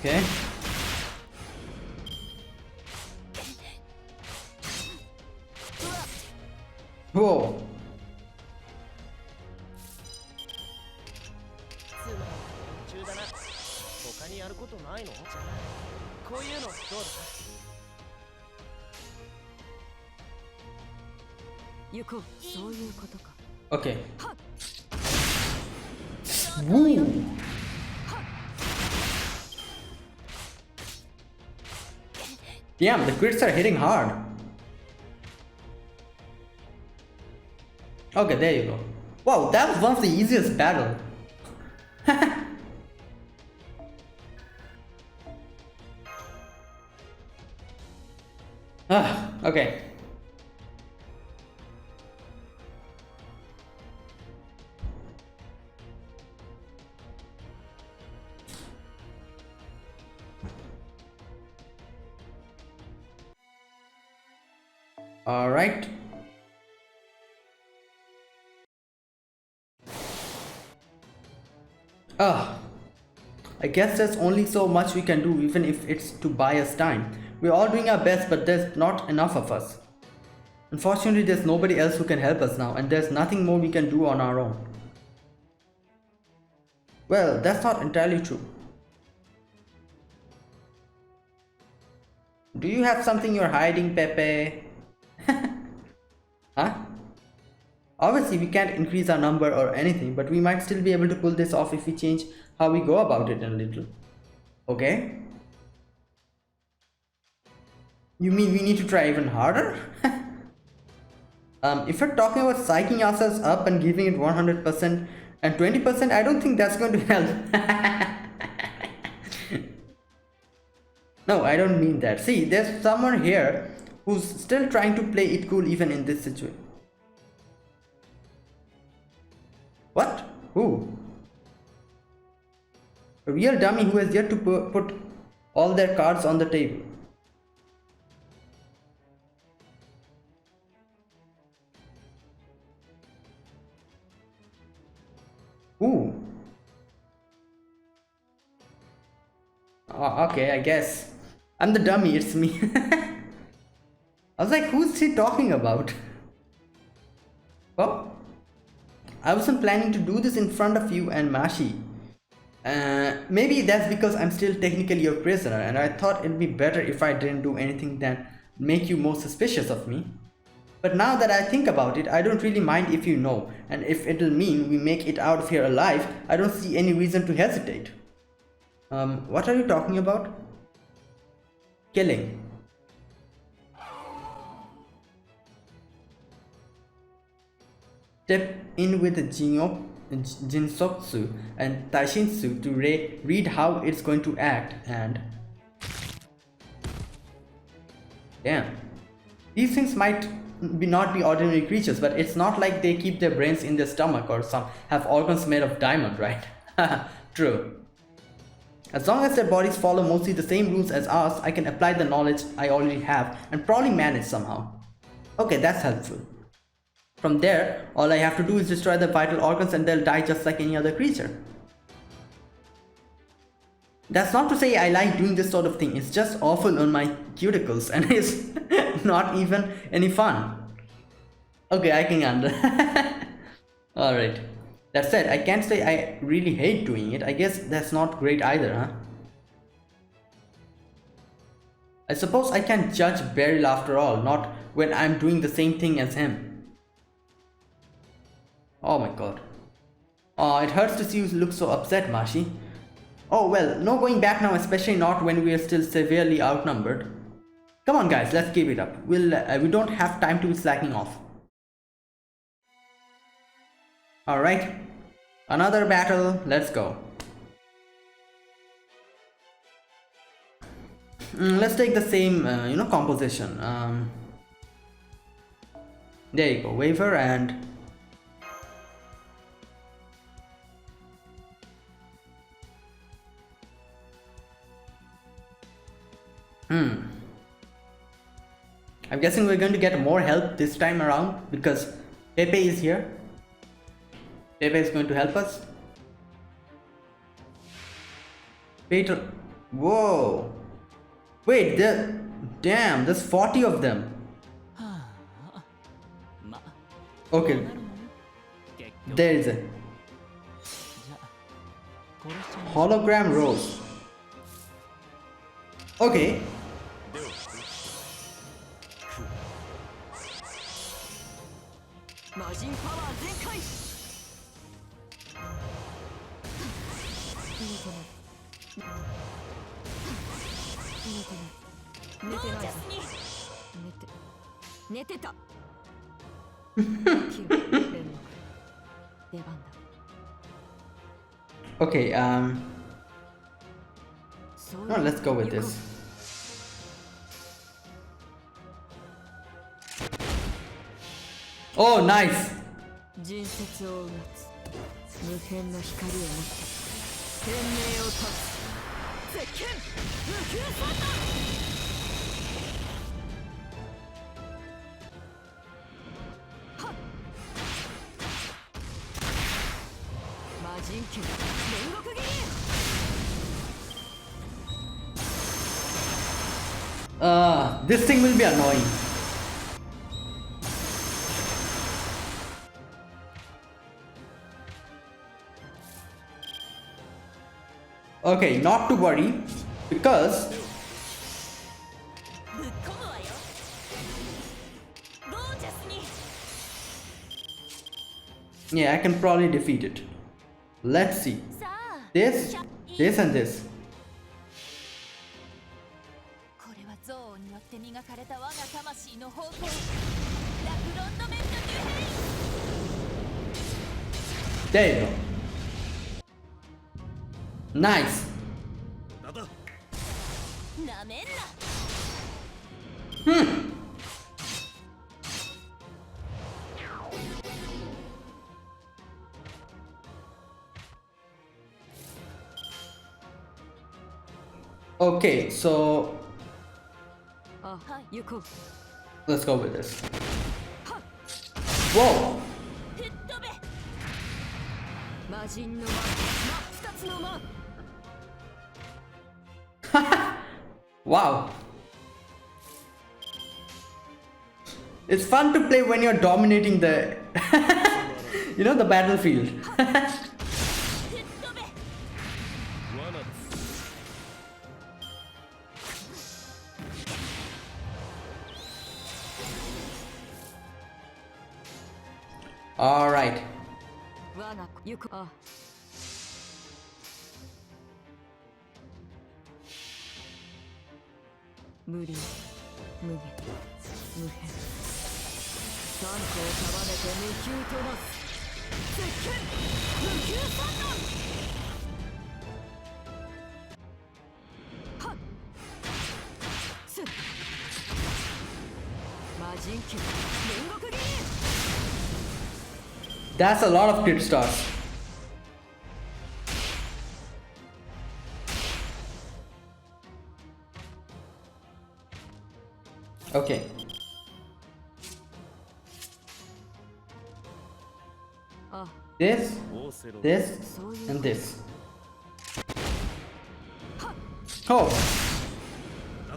Okay. Whoa. Okay. Woo. Damn, the crits are hitting hard. Okay, there you go. Wow, that was one of the easiest battle. Okay. All right. I guess there's only so much we can do, even if it's to buy us time. We're all doing our best, but there's not enough of us. Unfortunately, there's nobody else who can help us now, and there's nothing more we can do on our own. Well, that's not entirely true. Do you have something you're hiding, Pepe? Huh? Obviously, we can't increase our number or anything, but we might still be able to pull this off if we change how we go about it a little. Okay? You mean we need to try even harder? If you're talking about psyching ourselves up and giving it 100% and 20%, I don't think that's going to help. No, I don't mean that. See, there's someone here who's still trying to play it cool even in this situation. What? Who? A real dummy who has yet to put all their cards on the table. Who? Okay, I guess. I'm the dummy, it's me. I was like, who's he talking about? Oh, I wasn't planning to do this in front of you and Mashi. Maybe that's because I'm still technically your prisoner, and I thought it'd be better if I didn't do anything than make you more suspicious of me. But now that I think about it, I don't really mind if you know, and if it'll mean we make it out of here alive, I don't see any reason to hesitate. What are you talking about? Killing. Step in with the Jinsotsu and Taishinsu to read how it's going to act and... Damn. These things might not be ordinary creatures, but it's not like they keep their brains in their stomach or some have organs made of diamond, right? True. As long as their bodies follow mostly the same rules as ours, I can apply the knowledge I already have and probably manage somehow. Okay, that's helpful. From there, all I have to do is destroy the vital organs and they'll die just like any other creature. That's not to say I like doing this sort of thing, it's just awful on my cuticles and it's not even any fun. Okay, I can understand. Alright. That said, I can't say I really hate doing it. I guess that's not great either, huh? I suppose I can't judge Beryl after all, not when I'm doing the same thing as him. Oh my god. Oh, it hurts to see you look so upset, Mashi. Oh well, no going back now, especially not when we are still severely outnumbered. Come on guys, let's keep it up. We don't have time to be slacking off. Alright. Another battle, let's go. Let's take the same, composition. There you go, waver and... I'm guessing we're going to get more help this time around because Pepe is here. Pepe is going to help us. Wait, whoa. Wait, damn, there's 40 of them. Okay. There is a hologram rose. Okay. Okay, no, let's go with this. Oh, nice. This thing will be annoying. Okay, not to worry, because yeah, I can probably defeat it. Let's see. This, and this. There you go. Nice. Okay, so let's go with this. Whoa! Wow. It's fun to play when you're dominating the the battlefield. Alright. That's a lot of crit stars. Okay. This, and this. Oh!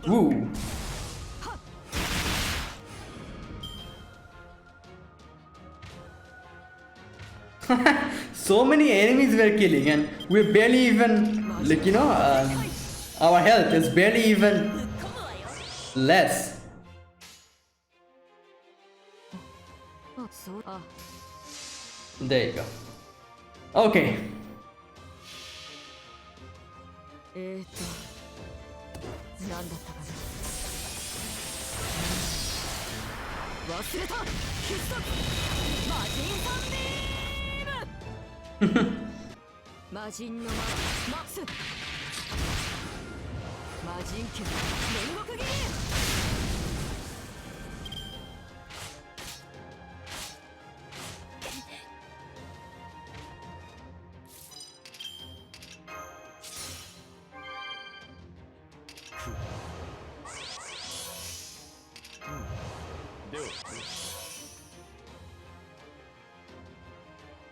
Woo! So many enemies we're killing, and we're barely even, like, you know, our health is barely even less. There you go. Okay.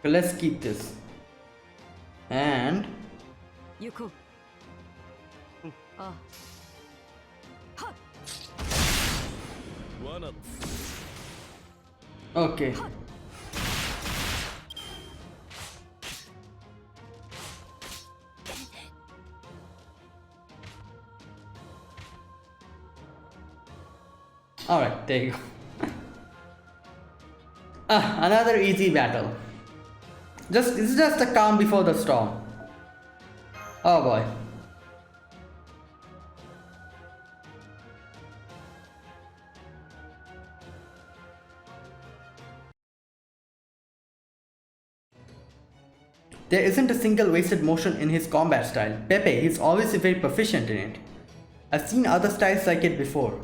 Let's keep this. And okay. Alright, there you go. Another easy battle. It's just a calm before the storm. Oh boy. There isn't a single wasted motion in his combat style. Pepe, he's always very proficient in it. I've seen other styles like it before.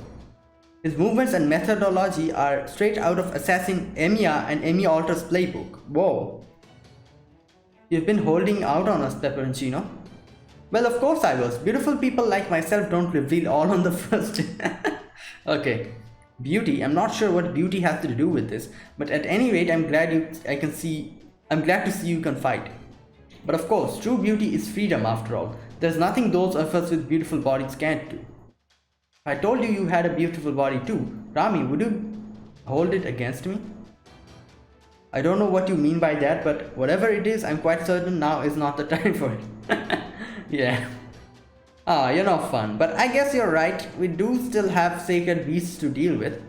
His movements and methodology are straight out of Assassin Emiya and Emi Alter's playbook. Whoa. You've been holding out on us, Pepperoncino. Well, of course I was. Beautiful people like myself don't reveal all on the first. Okay. Beauty. I'm not sure what beauty has to do with this, but at any rate, I'm glad to see you can fight. But of course, true beauty is freedom after all. There's nothing those of us with beautiful bodies can't do. If I told you you had a beautiful body too, Rami, would you hold it against me? I don't know what you mean by that, but whatever it is, I'm quite certain now is not the time for it. Yeah. You're not fun. But I guess you're right. We do still have sacred beasts to deal with.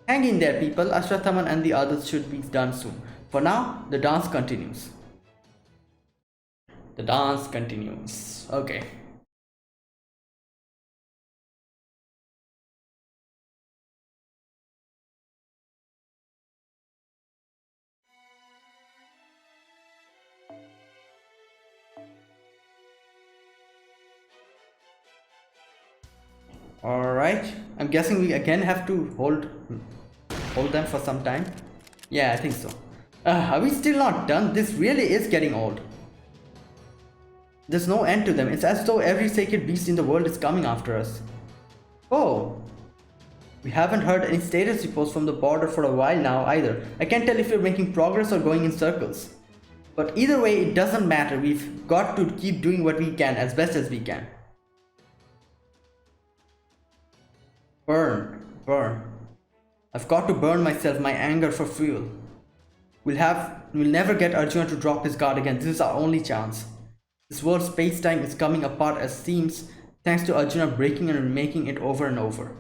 Hang in there, people. Asvatthaman and the others should be done soon. For now, the dance continues. The dance continues. Okay. Alright, I'm guessing we again have to hold them for some time. Yeah, I think so. Are we still not done? This really is getting old. There's no end to them. It's as though every sacred beast in the world is coming after us. Oh. We haven't heard any status reports from the border for a while now either. I can't tell if we're making progress or going in circles. But either way, it doesn't matter. We've got to keep doing what we can as best as we can. Burn. I've got to burn myself, my anger for fuel. We'll never get Arjuna to drop his guard again. This is our only chance. This world's space-time is coming apart as seems thanks to Arjuna breaking and remaking it over and over.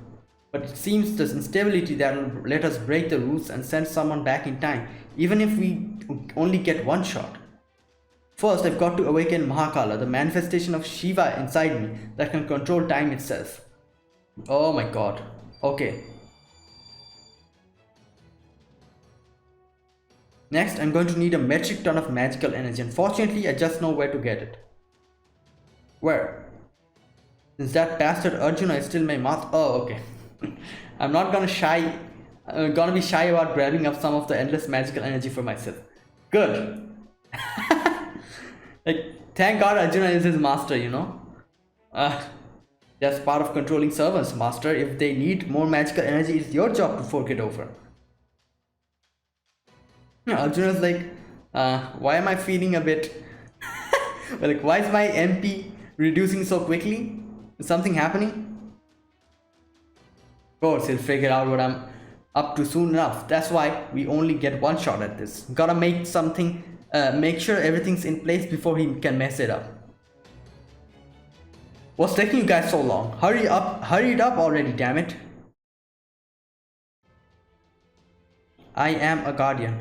But it seems there's instability that will let us break the rules and send someone back in time. even if we only get one shot. First, I've got to awaken Mahakala, the manifestation of Shiva inside me that can control time itself. Oh my god. Okay. Next, I'm going to need a metric ton of magical energy. Unfortunately, I just know where to get it. Where? Since that bastard Arjuna is still my master. Oh, okay. I'm not gonna be shy about grabbing up some of the endless magical energy for myself. Good. Like, thank God Arjuna is his master, you know. That's part of controlling servants, master. If they need more magical energy, it's your job to fork it over. Arjuna's like, why am I feeling a bit like, why is my MP reducing so quickly? Is something happening? Of course, he'll figure out what I'm up to soon enough. That's why we only get one shot at this. Gotta make sure everything's in place before he can mess it up. What's taking you guys so long? Hurry it up already, damn it. I am a guardian.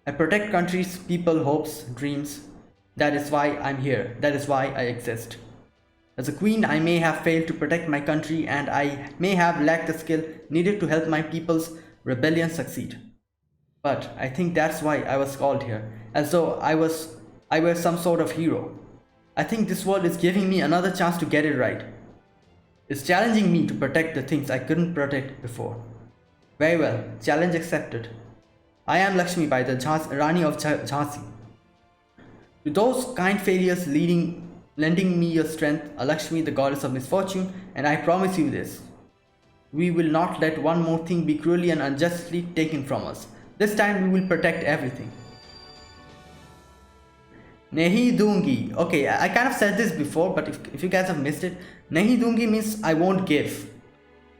I protect countries, people, hopes, dreams. That is why I'm here. That is why I exist. As a queen, I may have failed to protect my country, and I may have lacked the skill needed to help my people's rebellion succeed. But I think that's why I was called here, as though I were some sort of hero. I think this world is giving me another chance to get it right. It's challenging me to protect the things I couldn't protect before. Very well, challenge accepted. I am Lakshmi Bai, the Rani of Jhansi. To those kind failures lending me your strength, Lakshmi, the goddess of misfortune, and I promise you this. We will not let one more thing be cruelly and unjustly taken from us. This time we will protect everything. Nahi dungi. Okay, I kind of said this before, but if you guys have missed it, nahi dungi means I won't give.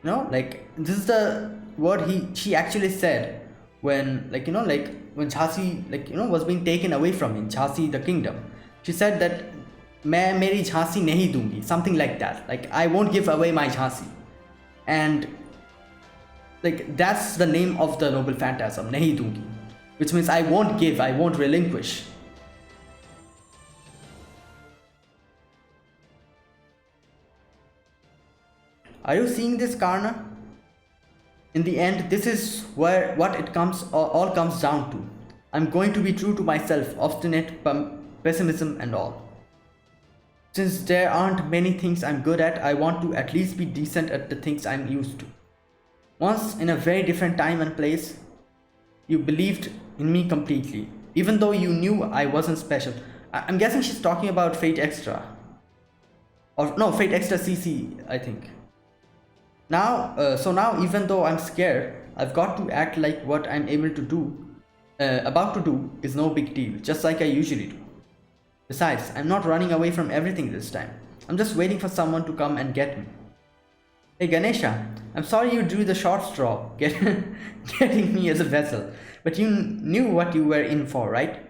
No, like this is the word she actually said when when Jhansi was being taken away from him, Jhansi the kingdom. She said that main meri Jhansi nahi dungi, something like that. Like I won't give away my Jhansi. And like that's the name of the noble phantasm, nahi dungi, which means I won't give, I won't relinquish. Are you seeing this, Karna? In the end, this is what all comes down to. I'm going to be true to myself, obstinate, pessimism and all. Since there aren't many things I'm good at, I want to at least be decent at the things I'm used to. Once, in a very different time and place, you believed in me completely, even though you knew I wasn't special. I'm guessing she's talking about Fate Extra. Or no, Fate Extra CC, I think. Now, even though I'm scared, I've got to act like what I'm about to do is no big deal, just like I usually do. Besides, I'm not running away from everything this time. I'm just waiting for someone to come and get me. Hey Ganesha, I'm sorry you drew the short straw, getting me as a vessel, but you knew what you were in for, right?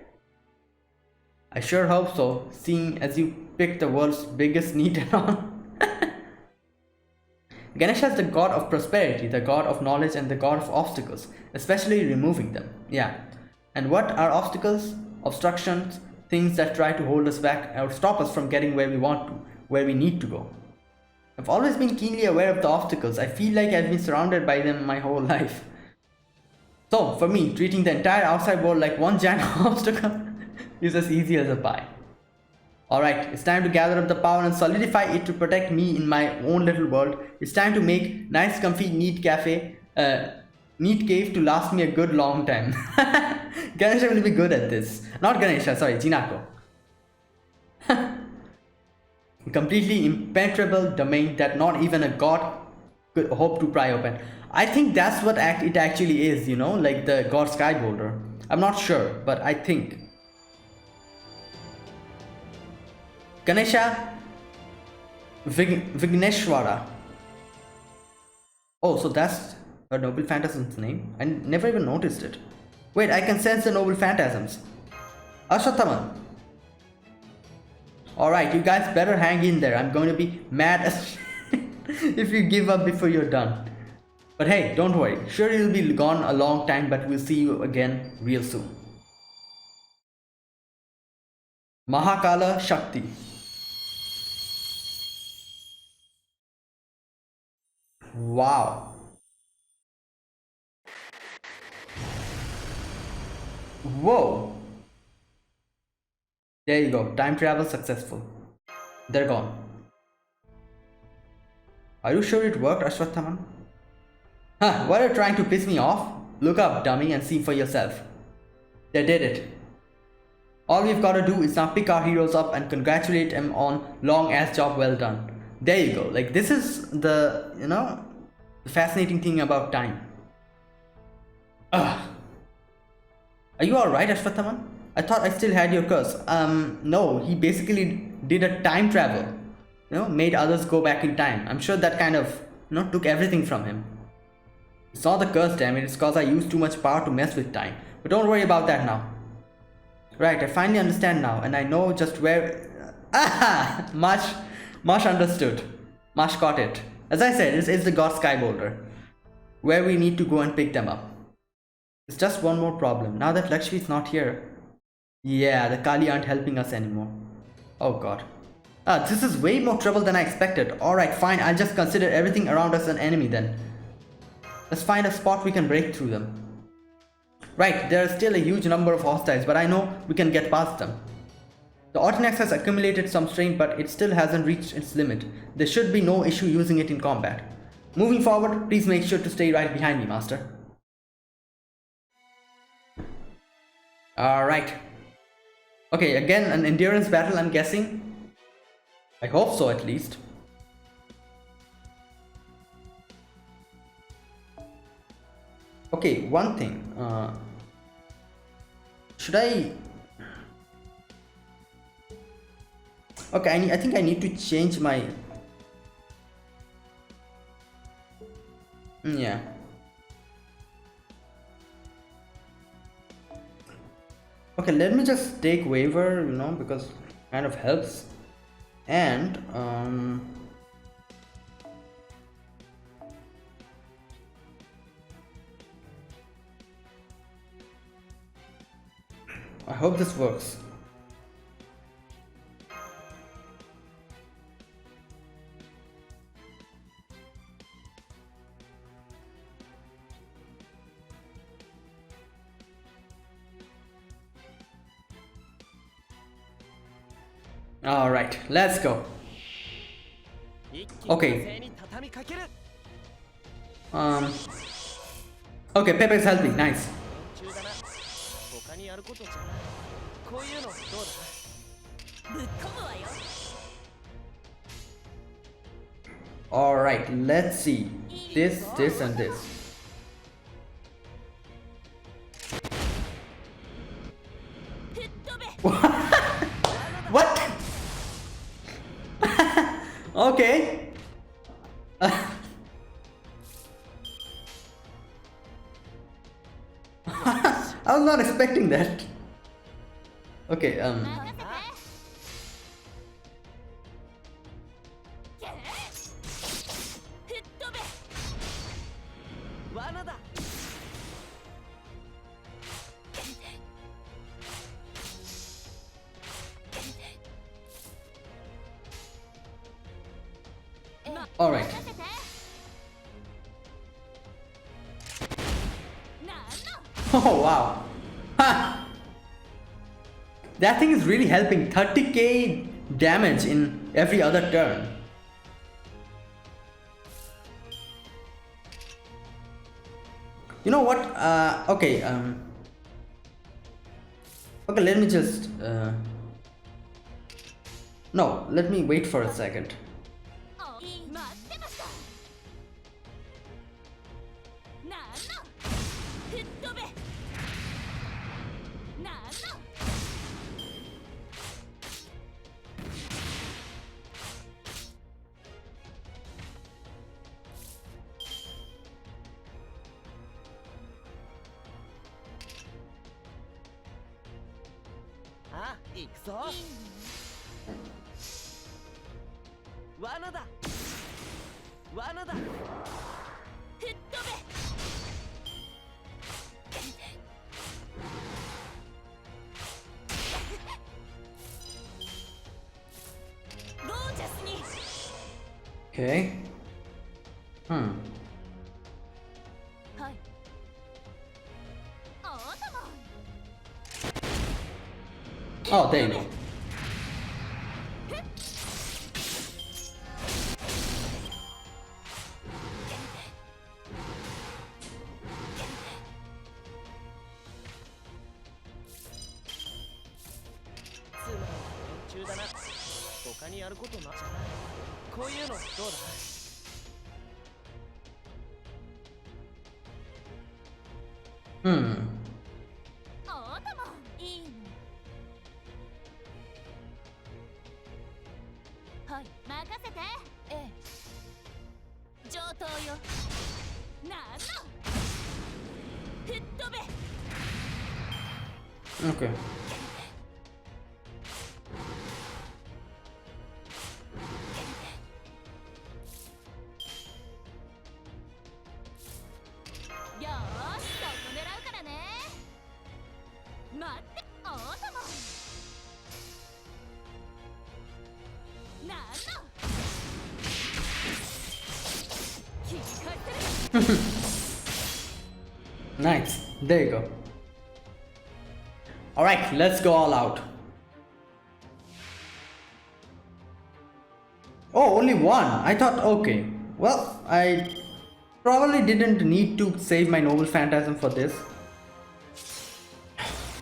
I sure hope so, seeing as you picked the world's biggest need and all. Ganesha is the god of prosperity, the god of knowledge, and the god of obstacles, especially removing them. Yeah. And what are obstacles? Obstructions, things that try to hold us back or stop us from getting where we want to, where we need to go. I've always been keenly aware of the obstacles. I feel like I've been surrounded by them my whole life. So, for me, treating the entire outside world like one giant obstacle is as easy as a pie. Alright, it's time to gather up the power and solidify it to protect me in my own little world. It's time to make nice, comfy, neat cave to last me a good long time. Ganesha will be good at this. Not Ganesha, sorry, Jinako. Completely impenetrable domain that not even a god could hope to pry open. I think that's what it actually is, like the god Sky Boulder. I'm not sure, but I think. Ganesha Vigneshwara. Oh, so that's a noble phantasm's name? I never even noticed it. Wait, I can sense the noble phantasms. Asvatthaman. Alright, you guys better hang in there. I'm going to be mad as if you give up before you're done. But hey, don't worry. Sure, you'll be gone a long time, but we'll see you again real soon. Mahakala Shakti. Wow. Whoa. There you go. Time travel successful. They're gone. Are you sure it worked, Asvatthaman? Huh, what are you trying to piss me off? Look up, dummy, and see for yourself. They did it. All we've got to do is now pick our heroes up and congratulate them on long ass job well done. There you go. Like, this is the, the fascinating thing about time. Ugh. Are you alright, Asvatthaman? I thought I still had your curse. No, he basically did a time travel. Made others go back in time. I'm sure that kind of, took everything from him. It's not the curse, damn it. It's cause I used too much power to mess with time. But don't worry about that now. Right, I finally understand now, and I know just where... Ah! Much understood. Much got it. As I said, it's the god Sky Boulder. Where we need to go and pick them up. It's just one more problem. Now that Lakshmi's not here... Yeah, the Kali aren't helping us anymore. Oh god. This is way more trouble than I expected. Alright, fine, I'll just consider everything around us an enemy then. Let's find a spot we can break through them. Right, there are still a huge number of hostiles, but I know we can get past them. The Autonex has accumulated some strength, but it still hasn't reached its limit. There should be no issue using it in combat. Moving forward, please make sure to stay right behind me, Master. Alright. Okay, again, an endurance battle, I'm guessing. I hope so, at least. Okay, one thing. Should I... Okay, I think I need to change my... Yeah. Okay, let me just take waiver, because it kind of helps. And I hope this works. All right, let's go. Okay. Okay, Pepe's helping. Nice. All right, let's see. This, and this. What? Okay. I was not expecting that. Okay, all right. Oh wow. Ha! That thing is really helping. 30k damage in every other turn. You know what? Okay. Okay, let me just. No, let me wait for a second. Okay. Hmm. Oh, there you go. Hmm. Okay. Nice. There you go. Alright, let's go all out. Oh, only one. I thought, okay. Well, I probably didn't need to save my noble phantasm for this.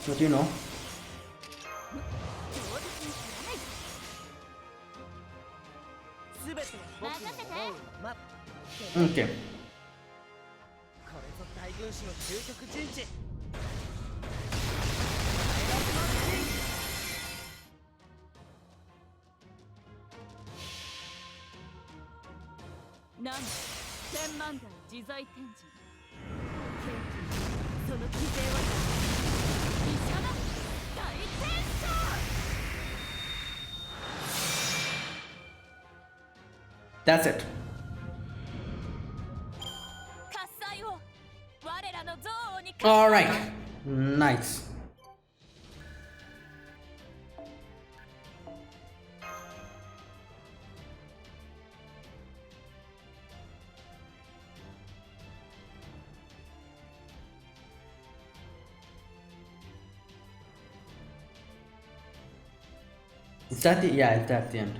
But you know. Okay. That's it. All right. Nice. Is that the, yeah, that's the end.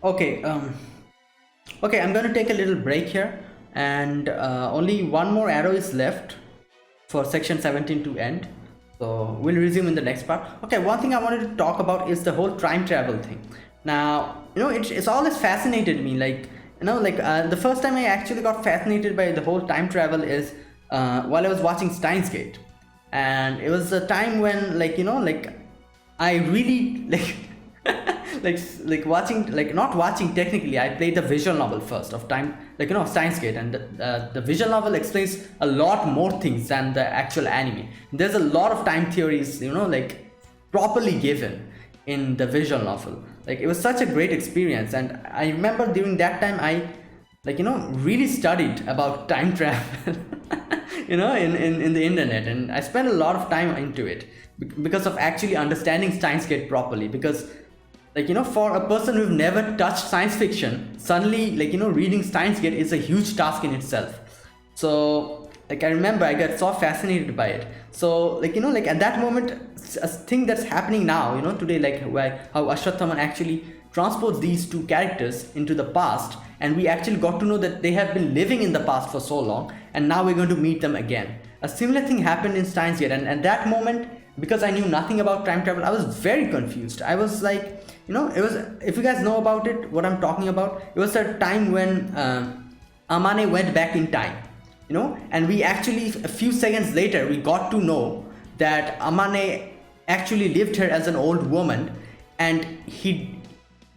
Okay, okay, I'm gonna take a little break here, and only one more arrow is left for section 17 to end, so we'll resume in the next part. Okay, one thing I wanted to talk about is the whole time travel thing. Now, you know, it's always fascinated me, like, you know, like the first time I actually got fascinated by the whole time travel is while I was watching Steins Gate, and it was a time when, like, you know, like I really like like watching, like not watching technically, I played the visual novel first of time, like, you know, Steins Gate, and the visual novel explains a lot more things than the actual anime. There's a lot of time theories, you know, like properly given in the visual novel. Like, it was such a great experience, and I remember during that time I, like, you know, really studied about time travel you know, in the internet, and I spent a lot of time into it because of actually understanding Steins Gate properly. Because, like, you know, for a person who've never touched science fiction, suddenly, like, you know, reading Steins Gate is a huge task in itself. So, like, I remember I got so fascinated by it. So, like, you know, like at that moment, a thing that's happening now, you know, today, like how Asvatthaman actually transports these two characters into the past, and we actually got to know that they have been living in the past for so long, and now we're going to meet them again. A similar thing happened in Steins Gate, and at that moment, because I knew nothing about time travel, I was very confused. I was like, you know, it was, if you guys know about it, what I'm talking about, it was a time when Amane went back in time, you know, and we actually, a few seconds later, we got to know that Amane actually lived here as an old woman, and he,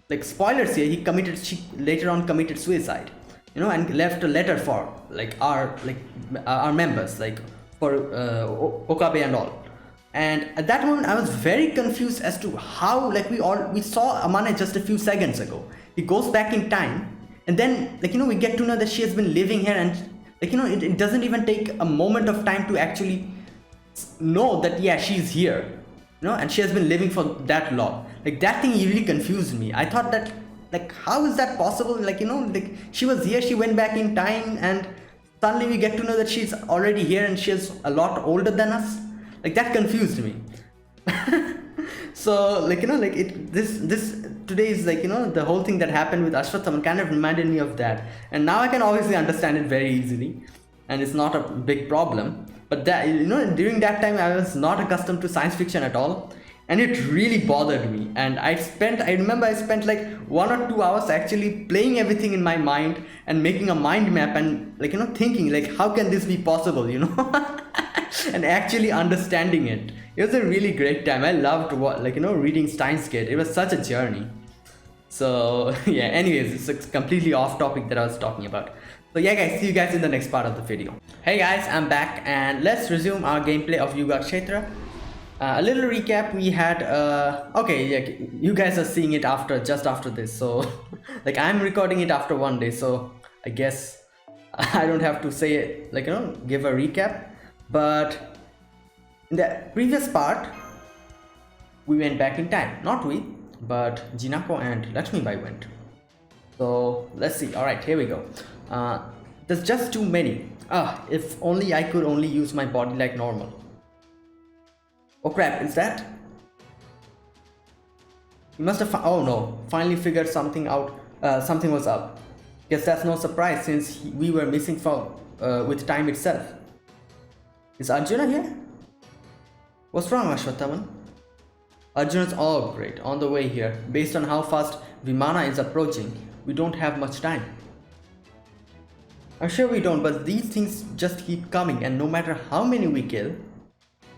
like, spoilers here, she later on committed suicide, you know, and left a letter for, like, our members, like for Okabe and all. And at that moment I was very confused as to how, like, we saw Amane just a few seconds ago. He goes back in time, and then, like, you know, we get to know that she has been living here, and, like, you know, it doesn't even take a moment of time to actually know that, yeah, she's here, you know, and she has been living for that long. Like, that thing really confused me. I thought that, Like, how is that possible? Like, like she was here, she went back in time, and suddenly we get to know that she's already here and she's a lot older than us. Like, that confused me. So, like, like this today's, like, the whole thing that happened with Asvatthaman kind of reminded me of that. And now I can obviously understand it very easily, and it's not a big problem. But that, during that time I was not accustomed to science fiction at all, and it really bothered me. And I remember I spent like 1 or 2 hours actually playing everything in my mind and making a mind map, and like, thinking like, how can this be possible, and actually understanding it. It was a really great time. I loved reading Steins Gate. It was such a journey. So yeah, anyways, it's completely off topic that I was talking about. So yeah guys, see you guys in the next part of the video. Hey guys, I'm back, and let's resume our gameplay of Yuga Kshetra. A little recap, we had okay, yeah, you guys are seeing it just after this, so like I'm recording it after 1 day, so I guess I don't have to say it, like, give a recap. But in the previous part we went back in time. Not we, but Jinako and Lakshmi Bai went. So let's see. All right, here we go. There's just too many. If only I could only use my body like normal. Oh crap, is that? You must have oh no, finally figured something out. Something was up. Guess that's no surprise since we were missing from with time itself. Is Arjuna here? What's wrong, Asvatthaman? Arjuna's oh great, on the way here. Based on how fast Vimana is approaching, we don't have much time. I'm sure we don't, but these things just keep coming, and no matter how many we kill,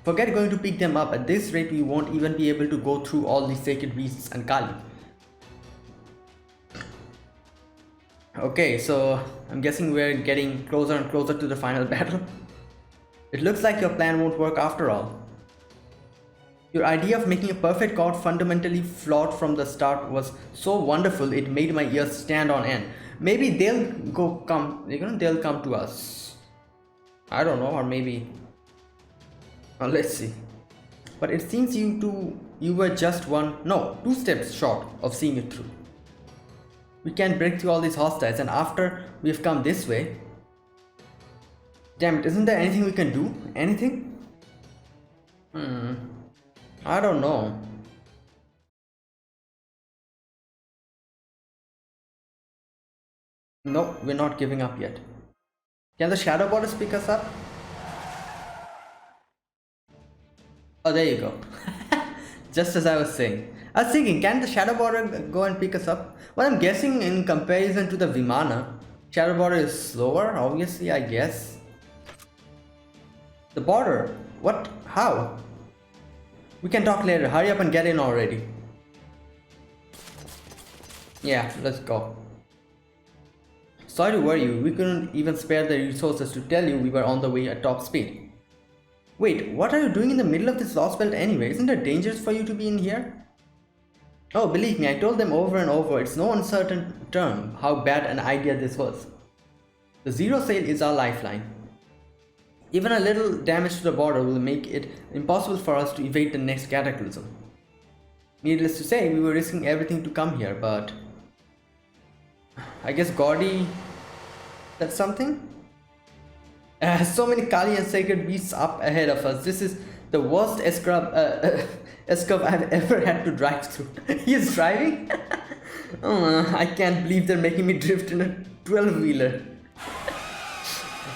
forget going to pick them up. At this rate, we won't even be able to go through all the sacred beasts and Kali. Okay, so I'm guessing we're getting closer and closer to the final battle. It looks like your plan won't work after all. Your idea of making a perfect god fundamentally flawed from the start was so wonderful it made my ears stand on end. Maybe they'll they'll come to us. I don't know, or maybe. Let's see. But it seems you were just 2 steps short of seeing it through. We can't break through all these hostiles, and after we've come this way. Damn it, isn't there anything we can do? Anything? I don't know. No, we're not giving up yet. Can the shadow borders pick us up? Oh, there you go. Just as I was saying. I was thinking, can the shadow border go and pick us up? Well, I'm guessing in comparison to the Vimana, shadow border is slower, obviously, I guess. The border? What? How? We can talk later. Hurry up and get in already. Yeah, let's go. Sorry to worry you. We couldn't even spare the resources to tell you we were on the way at top speed. Wait, what are you doing in the middle of this Lostbelt anyway? Isn't it dangerous for you to be in here? Oh, believe me, I told them over and over, it's no uncertain term how bad an idea this was. The zero sail is our lifeline. Even a little damage to the border will make it impossible for us to evade the next cataclysm. Needless to say, we were risking everything to come here, but I guess Gordy said something? So many Kali and sacred beasts up ahead of us. This is the worst escurve I've ever had to drive through. He is driving? I can't believe they're making me drift in a 12-wheeler.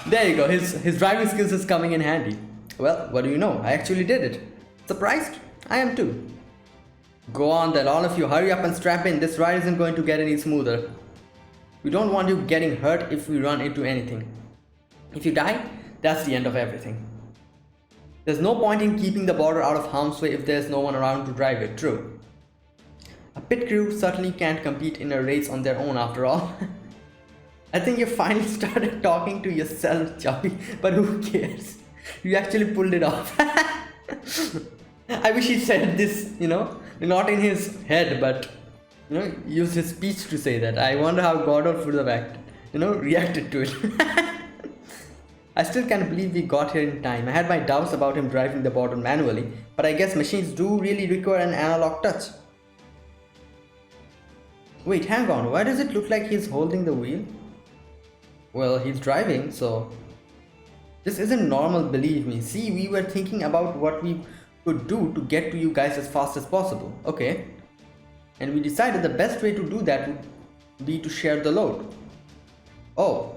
There you go, his driving skills is coming in handy. Well, what do you know? I actually did it. Surprised? I am too. Go on then, all of you, hurry up and strap in. This ride isn't going to get any smoother. We don't want you getting hurt if we run into anything. If you die, that's the end of everything. There's no point in keeping the border out of harm's way if there's no one around to drive it, true. A pit crew certainly can't compete in a race on their own after all. I think you finally started talking to yourself, Choppy, but who cares? You actually pulled it off. I wish he said this, not in his head, but, used his speech to say that. I wonder how Godolph would have acted, reacted to it. I still can't believe we got here in time. I had my doubts about him driving the border manually, but I guess machines do really require an analog touch. Wait, hang on. Why does it look like he's holding the wheel? Well, he's driving, so... This isn't normal, believe me. See, we were thinking about what we could do to get to you guys as fast as possible. Okay. And we decided the best way to do that would be to share the load. Oh.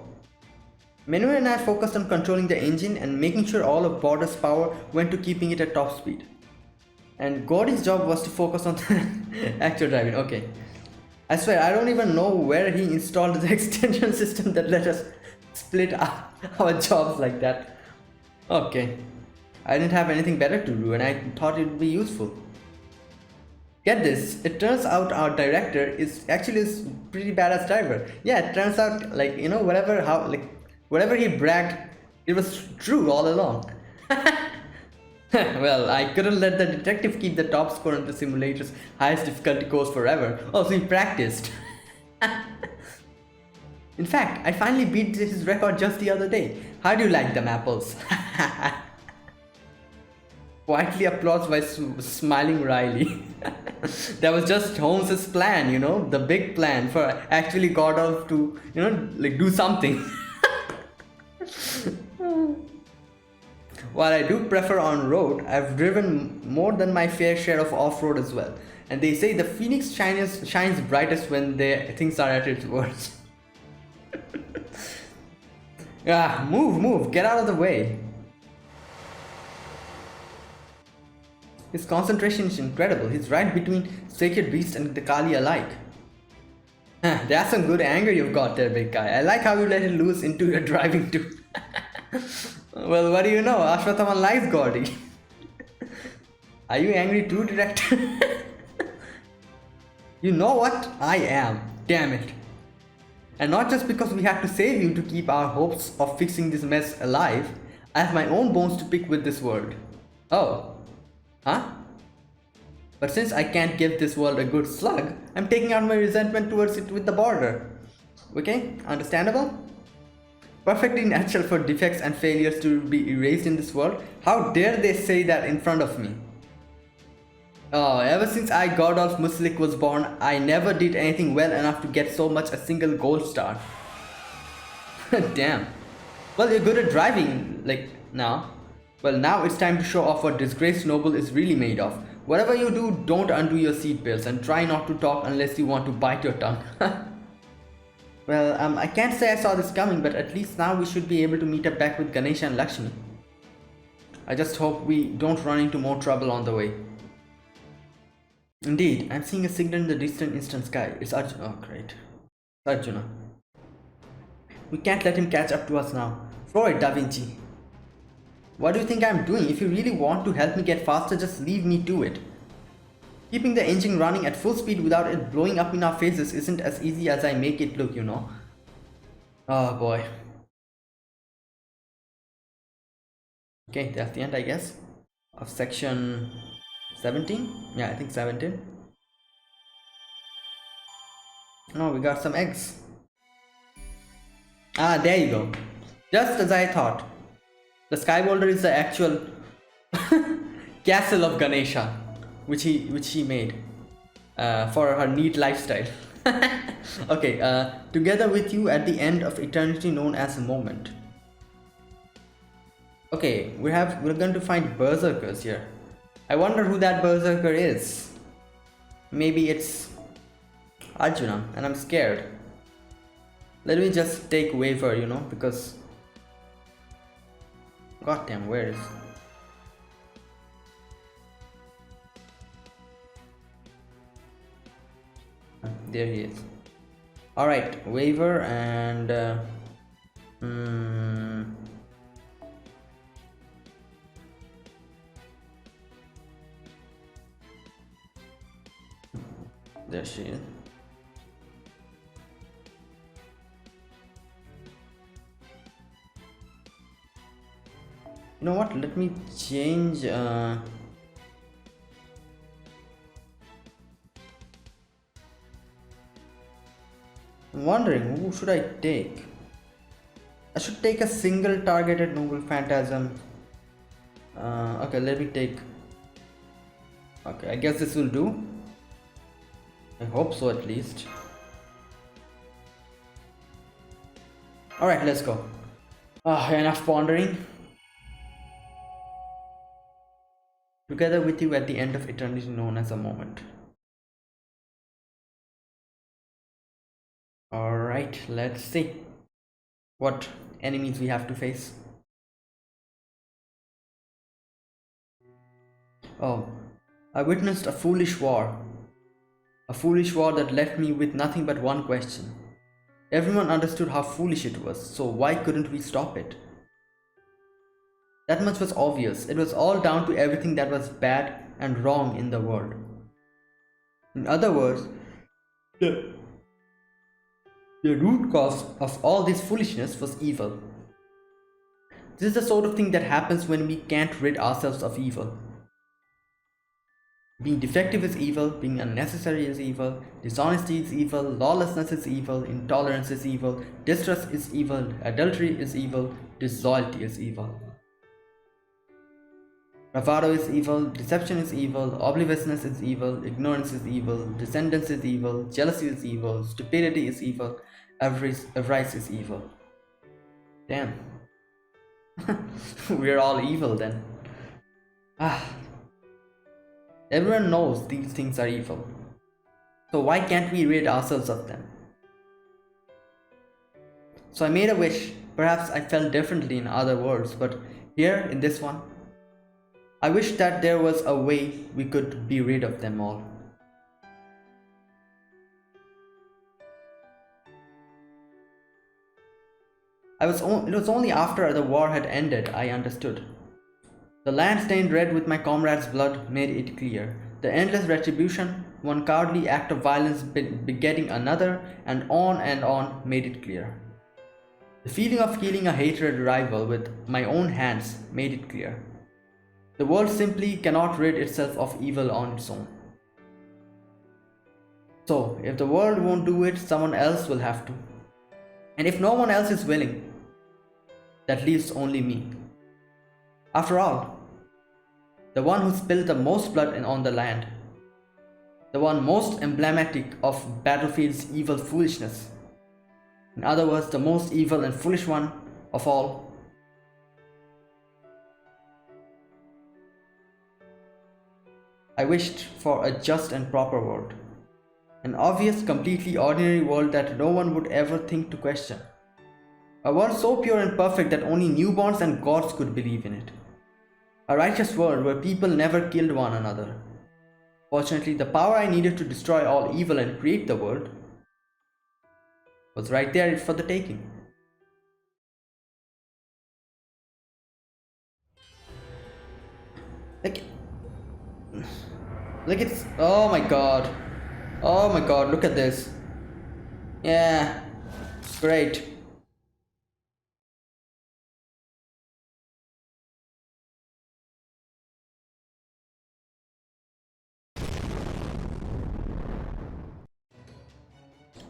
Manuel and I focused on controlling the engine and making sure all of Border's power went to keeping it at top speed. And Gordy's job was to focus on the actual driving. Okay. I swear, I don't even know where he installed the extension system that let us split our jobs like that. Okay. I didn't have anything better to do and I thought it would be useful. Get this, it turns out our director is actually a pretty badass driver. Yeah, it turns out, like, you know, whatever he bragged, it was true all along. Well, I couldn't let the detective keep the top score on the simulator's highest difficulty course forever. Oh, so he practiced. In fact, I finally beat his record just the other day. How do you like them apples? Quietly applauds by smiling Riley. That was just Holmes's plan, you know, the big plan for actually Gordolf to, you know, like do something. While I do prefer on-road, I've driven more than my fair share of off-road as well. And they say the phoenix shines brightest when things are at its worst. Ah, move, get out of the way. His concentration is incredible. He's right between Sacred Beast and the Kali alike. That's some good anger you've got there, big guy. I like how you let it loose into your driving too. Well, what do you know? Asvatthaman likes Gordy. Are you angry too, director? You know what? I am. Damn it. And not just because we have to save you to keep our hopes of fixing this mess alive. I have my own bones to pick with this world. Oh. Huh? But since I can't give this world a good slug, I'm taking out my resentment towards it with the border. Okay? Understandable? Perfectly natural for defects and failures to be erased in this world. How dare they say that in front of me? Oh, ever since Gordolf Muslik was born, I never did anything well enough to get so much a single gold star. Damn. Well, you're good at driving, like, now. Well, now it's time to show off what Disgraced Noble is really made of. Whatever you do, don't undo your seatbelts and try not to talk unless you want to bite your tongue. Well, I can't say I saw this coming, but at least now we should be able to meet up back with Ganesha and Lakshmi. I just hope we don't run into more trouble on the way. Indeed, I'm seeing a signal in the distant eastern sky. It's Arjuna. Oh, great. Arjuna. We can't let him catch up to us now. Throw it, Da Vinci. What do you think I'm doing? If you really want to help me get faster, just leave me to it. Keeping the engine running at full speed without it blowing up in our faces isn't as easy as I make it look, you know. Oh boy. Okay, that's the end, I guess, of section 17. Yeah, I think 17. Oh, we got some eggs. Ah, there you go. Just as I thought. The Sky Boulder is the actual castle of Ganesha, which he made for her neat lifestyle. Okay, together with you at the end of eternity known as a moment. Okay, we're going to find berserkers here. I wonder who that berserker is. Maybe it's Arjuna, and I'm scared. Let me just take Waver, you know, because goddamn, where is? There he is. Alright, Waver and there she is. You know what? Let me change. I'm wondering, who should I take? I should take a single targeted noble phantasm. Okay, let me take. Okay, I guess this will do. I hope so, at least. Alright, let's go. Enough pondering. Together with you at the end of eternity known as a moment. Alright, let's see what enemies we have to face. Oh, I witnessed a foolish war. A foolish war that left me with nothing but one question. Everyone understood how foolish it was, so why couldn't we stop it? That much was obvious. It was all down to everything that was bad and wrong in the world. In other words, the root cause of all this foolishness was evil. This is the sort of thing that happens when we can't rid ourselves of evil. Being defective is evil, being unnecessary is evil, dishonesty is evil, lawlessness is evil, intolerance is evil, distrust is evil, adultery is evil, disloyalty is evil. Bravado is evil, deception is evil, obliviousness is evil, ignorance is evil, descendance is evil, jealousy is evil, stupidity is evil, avarice is evil. Damn. We're all evil then. Everyone knows these things are evil. So why can't we rid ourselves of them? So I made a wish. Perhaps I felt differently in other worlds, but here in this one, I wish that there was a way we could be rid of them all. It was only after the war had ended I understood. The land stained red with my comrade's blood made it clear. The endless retribution, one cowardly act of violence begetting another, and on made it clear. The feeling of killing a hated rival with my own hands made it clear. The world simply cannot rid itself of evil on its own. So, if the world won't do it, someone else will have to. And if no one else is willing, that leaves only me. After all, the one who spilled the most blood on the land, the one most emblematic of battlefield's evil foolishness, in other words, the most evil and foolish one of all. I wished for a just and proper world, an obvious, completely ordinary world that no one would ever think to question. A world so pure and perfect that only newborns and gods could believe in it. A righteous world where people never killed one another. Fortunately, the power I needed to destroy all evil and create the world was right there for the taking. Like it's, oh my god, look at this. Yeah, great.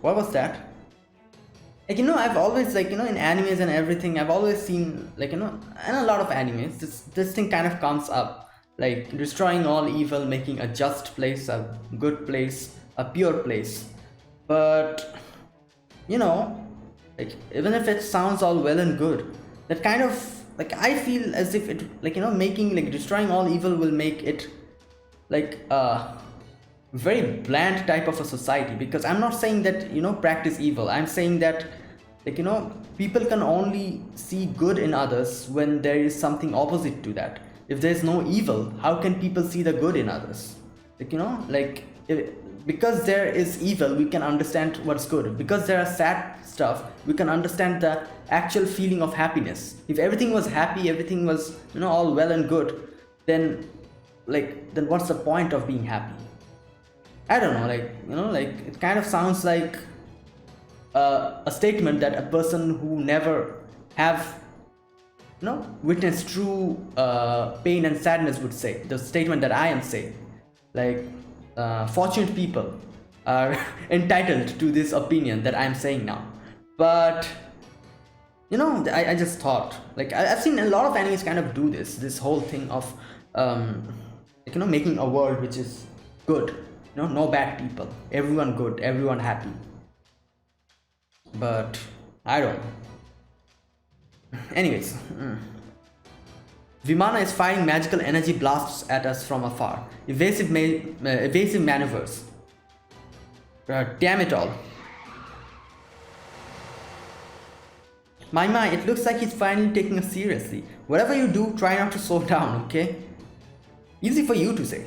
What was that? Like, I've always, like, in animes and everything, I've always seen, like, in a lot of animes, this thing kind of comes up, like destroying all evil, making a just place, a good place, a pure place. But like, even if it sounds all well and good, that kind of, like, I feel as if it, like, making, like, destroying all evil will make it like very bland type of a society. Because I'm not saying that practice evil, I'm saying that, like, people can only see good in others when there is something opposite to that. If there's no evil, how can people see the good in others? Like, like, because there is evil, we can understand what's good. Because there are sad stuff, we can understand the actual feeling of happiness. If everything was happy, everything was all well and good, then what's the point of being happy? I don't know, like, like, it kind of sounds like a statement that a person who never have witnessed true pain and sadness would say. The statement that I am saying, like, fortunate people are entitled to this opinion that I'm saying now. But I just thought, like, I've seen a lot of animes kind of do this whole thing of like, making a world which is good, no bad people, everyone good, everyone happy. But I don't know, Anyways, Vimana is firing magical energy blasts at us from afar. Evasive maneuvers. Damn it all. My, it looks like he's finally taking us seriously. Whatever you do, try not to slow down, okay? Easy for you to say.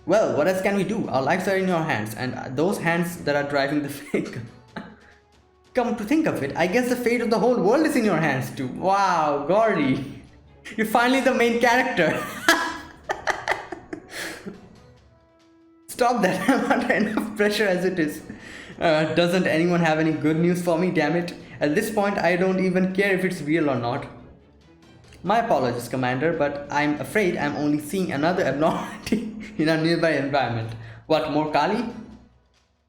Well, what else can we do? Our lives are in your hands, and those hands that are driving the vehicle. Come to think of it, I guess the fate of the whole world is in your hands too. Wow, Gordy. You're finally the main character. Stop that, I'm under enough pressure as it is. Doesn't anyone have any good news for me, damn it? At this point, I don't even care if it's real or not. My apologies, Commander, but I'm afraid I'm only seeing another abnormality in our nearby environment. What, more Kali?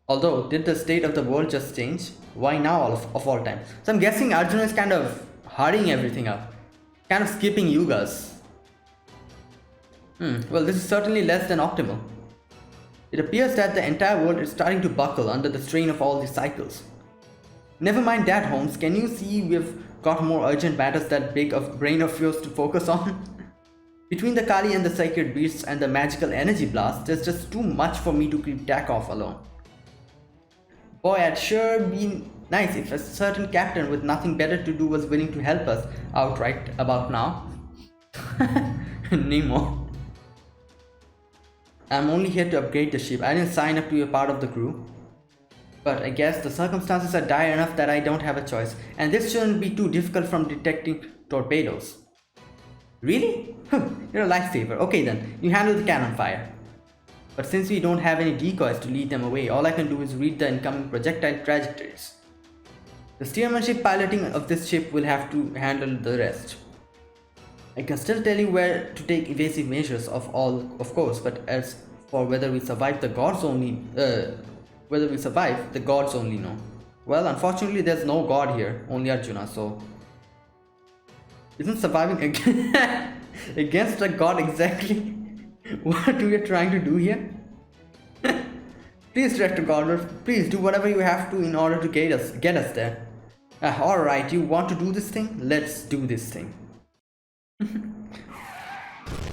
Although, did the state of the world just change? Why now of all time? So I'm guessing Arjuna is kind of hurrying everything up. Kind of skipping yugas. Well, this is certainly less than optimal. It appears that the entire world is starting to buckle under the strain of all these cycles. Never mind that, Holmes. Can you see we've got more urgent matters that big of brain of yours to focus on? Between the Kali and the sacred beasts and the magical energy blast, there's just too much for me to keep track of alone. Boy, I'd sure be nice if a certain captain with nothing better to do was willing to help us out right about now. Nemo. I'm only here to upgrade the ship. I didn't sign up to be a part of the crew. But I guess the circumstances are dire enough that I don't have a choice. And this shouldn't be too difficult from detecting torpedoes. Really? You're a lifesaver. Okay then, you handle the cannon fire. But since we don't have any decoys to lead them away, all I can do is read the incoming projectile trajectories. The steermanship piloting of this ship will have to handle the rest. I can still tell you where to take evasive measures of course, but as for whether we survive, the gods only know. Well, unfortunately, there's no god here, only Arjuna, so isn't surviving against a god exactly what we are trying to do here? Please, Director Gordon, please do whatever you have to in order to get us there. Alright, you want to do this thing? Let's do this thing.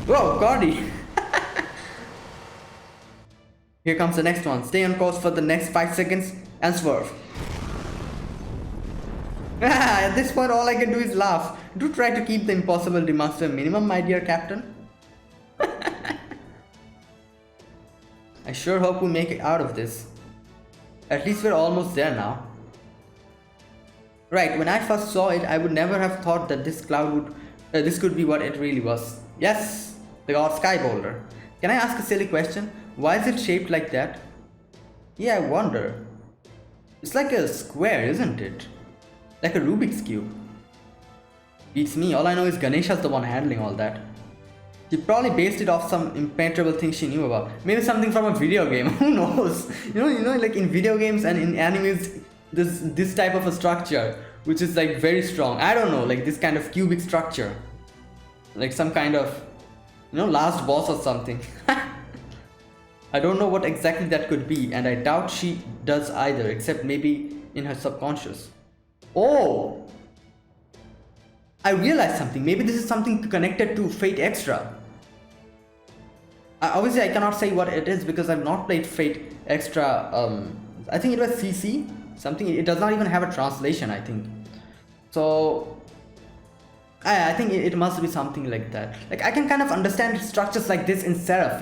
Whoa, Gordy! Here comes the next one. Stay on course for the next 5 seconds and swerve. At this point, all I can do is laugh. Do try to keep the impossible demands to a minimum, my dear Captain. I sure hope we make it out of this. At least we're almost there now. Right, when I first saw it, I would never have thought that this could be what it really was. Yes, the god Sky Boulder. Can I ask a silly question? Why is it shaped like that? Yeah, I wonder. It's like a square, isn't it? Like a Rubik's Cube. Beats me, all I know is Ganesha's the one handling all that. She probably based it off some impenetrable thing she knew about. Maybe something from a video game, who knows? You know, like in video games and in animes, this type of a structure, which is like very strong. I don't know, like this kind of cubic structure. Like some kind of, last boss or something. I don't know what exactly that could be, and I doubt she does either, except maybe in her subconscious. Oh! I realized something. Maybe this is something connected to Fate Extra. Obviously, I cannot say what it is because I've not played Fate Extra. I think it was CC. Something. It does not even have a translation, I think. So, I think it must be something like that. Like, I can kind of understand structures like this in Seraph,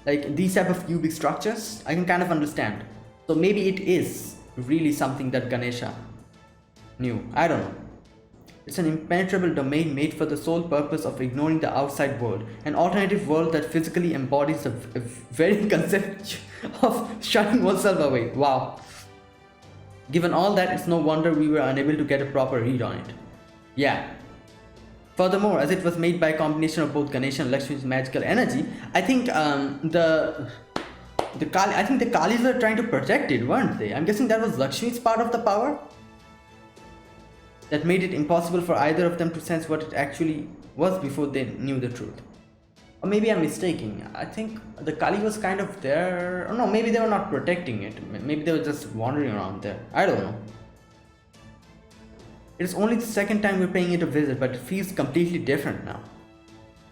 Like, these type of cubic structures, I can kind of understand. So, maybe it is really something that Ganesha knew. I don't know. It's an impenetrable domain made for the sole purpose of ignoring the outside world. An alternative world that physically embodies the very concept of shutting oneself away. Wow. Given all that, it's no wonder we were unable to get a proper read on it. Yeah. Furthermore, as it was made by a combination of both Ganesha and Lakshmi's magical energy, I think the Kalis were trying to protect it, weren't they? I'm guessing that was Lakshmi's part of the power that made it impossible for either of them to sense what it actually was before they knew the truth. Or maybe I'm mistaken. I think the Kali was kind of there. Or no, maybe they were not protecting it. Maybe they were just wandering around there. I don't know. It is only the second time we're paying it a visit, but it feels completely different now.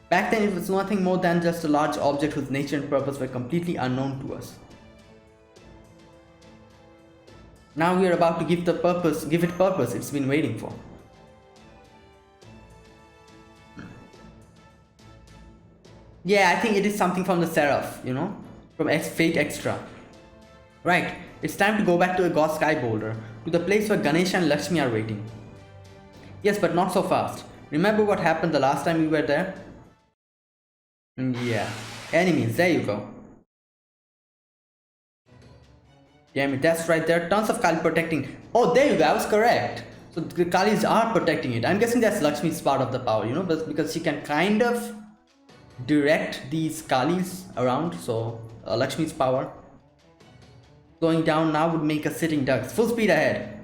Back then it was nothing more than just a large object whose nature and purpose were completely unknown to us. Now we are about to give it purpose it's been waiting for. Yeah, I think it is something from the Seraph, you know, from Fate Extra. Right, it's time to go back to the god Sky Boulder, to the place where Ganesha and Lakshmi are waiting. Yes, but not so fast. Remember what happened the last time we were there? Yeah, enemies, there you go. Damn it, that's right, there are tons of Kali protecting. Oh, there you go, I was correct. So the Kalis are protecting it. I'm guessing that's Lakshmi's part of the power, you know, but because she can kind of direct these Kalis around, so Lakshmi's power. Going down now would make us sitting ducks. Full speed ahead.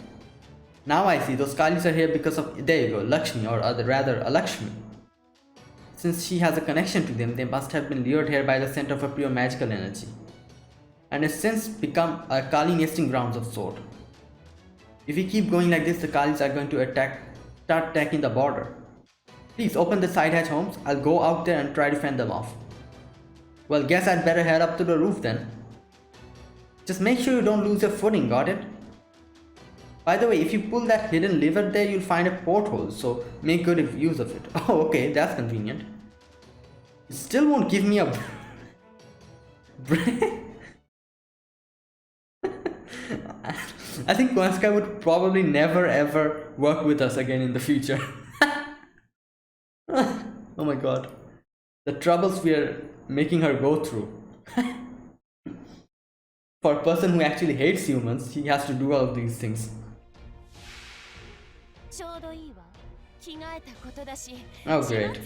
Now I see, those Kalis are here because of, there you go, Lakshmi, or rather Lakshmi. Since she has a connection to them, they must have been lured here by the scent of a pure magical energy, and has since become a Kali nesting grounds of sort. If we keep going like this, the Kalis are going to start attacking the border. Please open the side hatch, Holmes. I'll go out there and try to fend them off. Well, guess I'd better head up to the roof then. Just make sure you don't lose your footing, got it? By the way, if you pull that hidden lever there, you'll find a porthole, so make good use of it. Oh, okay, that's convenient. It still won't give me a break. I think Sky would probably never ever work with us again in the future. Oh my god. The troubles we are making her go through. For a person who actually hates humans, he has to do all of these things. Oh great.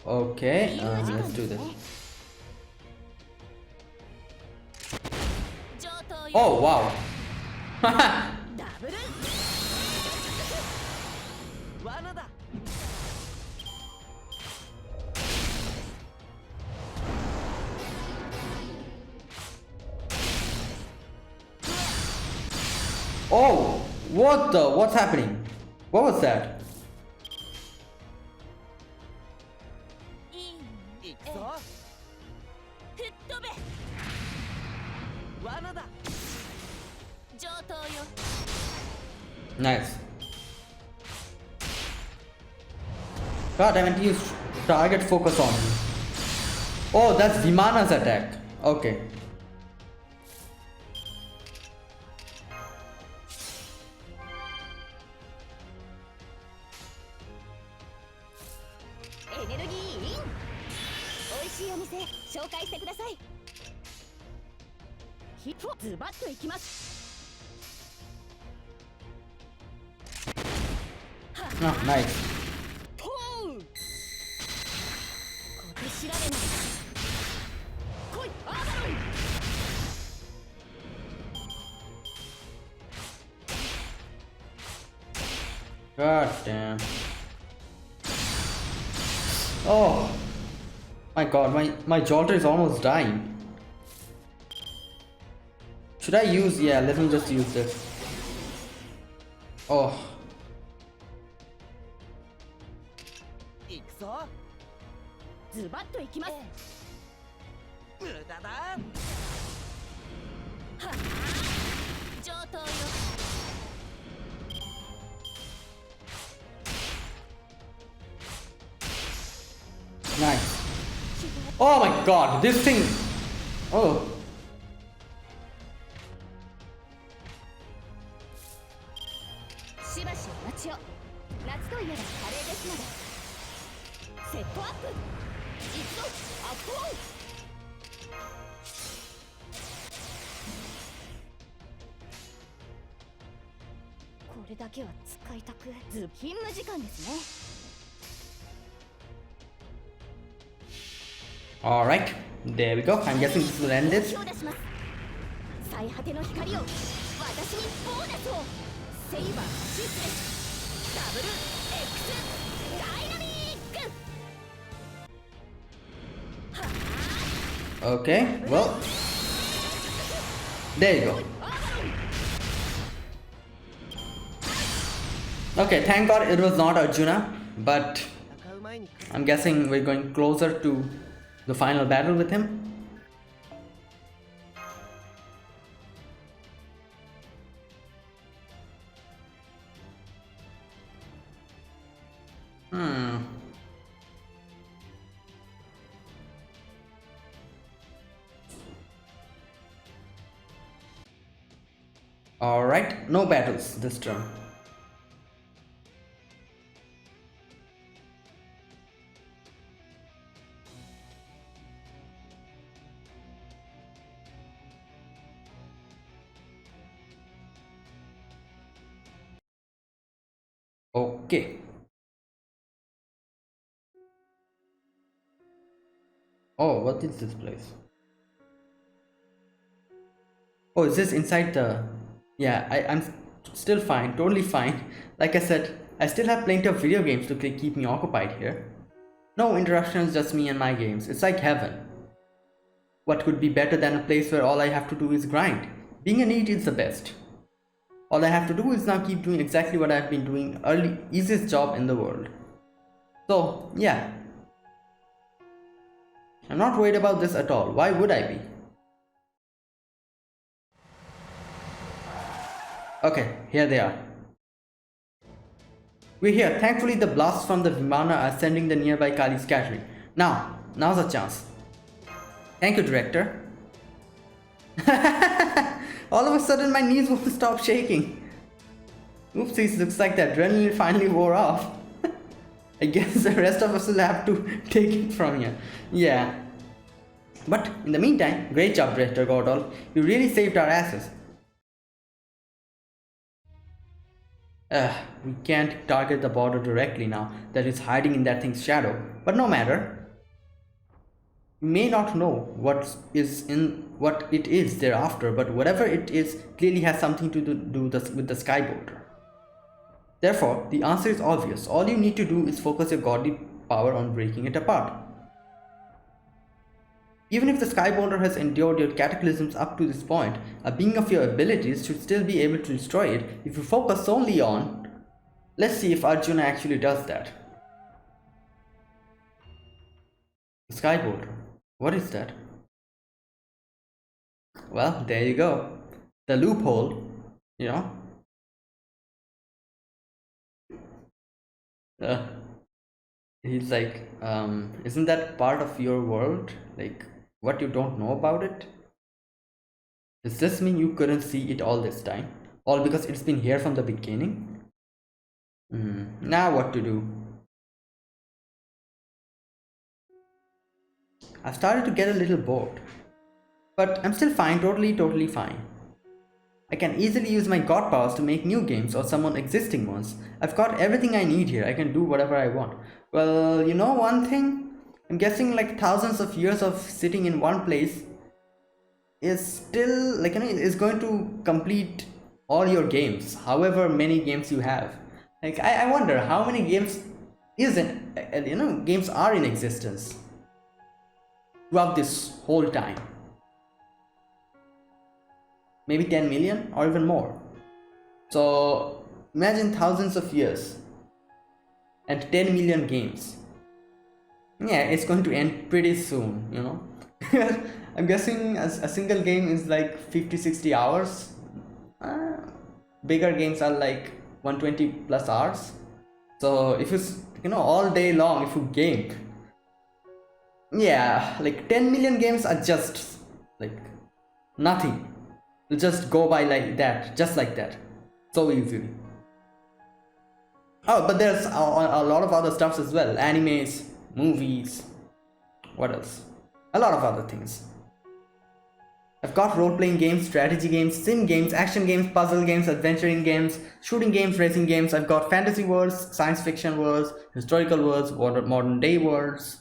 Okay, let's do this. Oh wow. Oh, what's happening? What was that? Nice. God, I meant to use target focus on me. Oh, that's Vimana's attack. Okay. Oh, nice. God damn. Oh my god, my jolter is almost dying. Should I use, yeah, let me just use this. Oh. Nice. Oh my god, this thing. Oh. Alright, there we go. I'm guessing this will end it. Okay, well, there you go. Okay, thank God it was not Arjuna, but I'm guessing we're going closer to the final battle with him. Alright, no battles this turn. Okay. Oh, what is this place? Oh, is this inside the... Yeah, I'm still fine, totally fine. Like I said, I still have plenty of video games to keep me occupied here. No interruptions, just me and my games. It's like heaven. What could be better than a place where all I have to do is grind? Being a NEET is the best. All I have to do is now keep doing exactly what I've been doing, easiest job in the world. So, yeah. I'm not worried about this at all. Why would I be? Okay, here they are. We're here. Thankfully, the blasts from the Vimana are sending the nearby Kali scattering. Now's a chance. Thank you, director. All of a sudden, my knees won't stop shaking. Oopsies, looks like the adrenaline finally wore off. I guess the rest of us will have to take it from here. Yeah. But in the meantime, great job, Director Gordol. You really saved our asses. We can't target the border directly now that it's hiding in that thing's shadow. But no matter. You may not know what it is thereafter, but whatever it is clearly has something to do with the Sky Boulder. Therefore, the answer is obvious. All you need to do is focus your godly power on breaking it apart. Even if the Sky Boulder has endured your cataclysms up to this point, a being of your abilities should still be able to destroy it if you focus solely on... Let's see if Arjuna actually does that. The Sky Boulder. What is that? Well, there you go. The loophole, you know. He's like, isn't that part of your world? Like, what you don't know about it? Does this mean you couldn't see it all this time? All because it's been here from the beginning? Now what to do? I've started to get a little bored. But I'm still fine, totally fine. I can easily use my god powers to make new games or summon existing ones. I've got everything I need here. I can do whatever I want. Well, you know one thing? I'm guessing like thousands of years of sitting in one place is still like, is going to complete all your games, however many games you have. Like I wonder how many games games are in existence throughout this whole time. Maybe 10 million or even more. So imagine thousands of years and 10 million games. Yeah, it's going to end pretty soon, you know. I'm guessing a single game is like 50-60 hours. Bigger games are like 120 plus hours. So if you all day long if you game, yeah, like 10 million games are just like nothing. It'll just go by like that, just like that, so easily. Oh, but there's a lot of other stuffs as well. Animes, movies, what else? A lot of other things. I've got role-playing games, strategy games, sim games, action games, puzzle games, adventuring games, shooting games, racing games. I've got fantasy worlds, science fiction worlds, historical worlds, modern day worlds.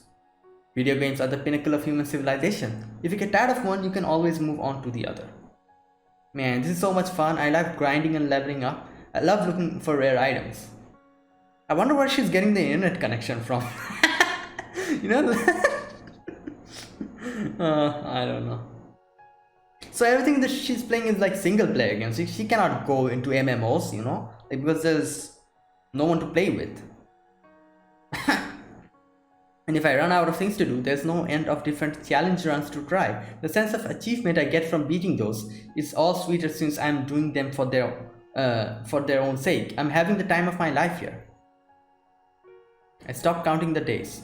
Video games are the pinnacle of human civilization. If you get tired of one, you can always move on to the other. Man, this is so much fun. I love grinding and leveling up. I love looking for rare items. I wonder where she's getting the internet connection from. You know? I don't know. So everything that she's playing is like single player games. She cannot go into MMOs, you know, like, because there's no one to play with. And if I run out of things to do, there's no end of different challenge runs to try. The sense of achievement I get from beating those is all sweeter since I'm doing them for their own sake. I'm having the time of my life here. I stopped counting the days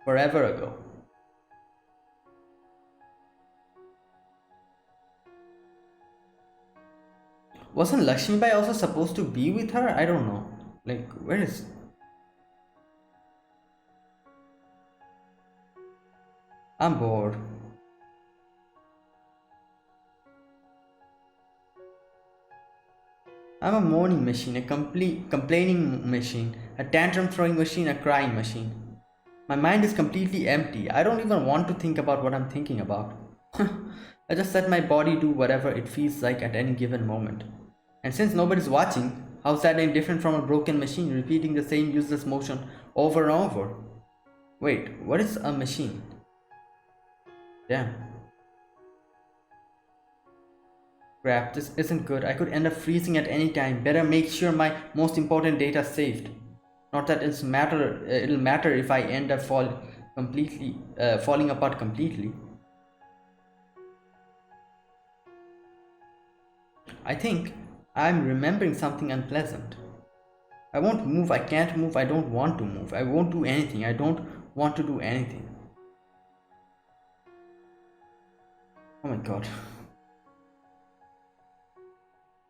forever ago. Wasn't Lakshmibai also supposed to be with her? I don't know. Like, where is... I'm bored. I'm a mourning machine, a complete complaining machine, a tantrum throwing machine, a crying machine. My mind is completely empty. I don't even want to think about what I'm thinking about. I just let my body do whatever it feels like at any given moment. And since nobody's watching, how's that any different from a broken machine repeating the same useless motion over and over? Wait, what is a machine? Damn. Crap, this isn't good. I could end up freezing at any time. Better make sure my most important data is saved. Not that it'll matter if I end up falling apart completely. I think I'm remembering something unpleasant. I won't move, I can't move, I don't want to move. I won't do anything, I don't want to do anything. Oh my god.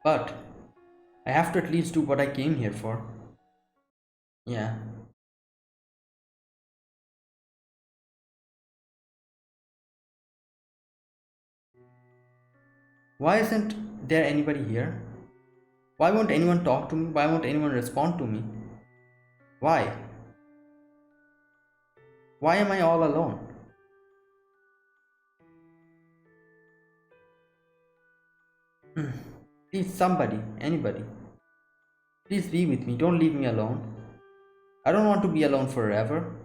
But I have to at least do what I came here for. Yeah. Why isn't there anybody here? Why won't anyone talk to me? Why won't anyone respond to me? Why? Why am I all alone? Please, somebody, anybody. Please be with me, don't leave me alone. I don't want to be alone forever.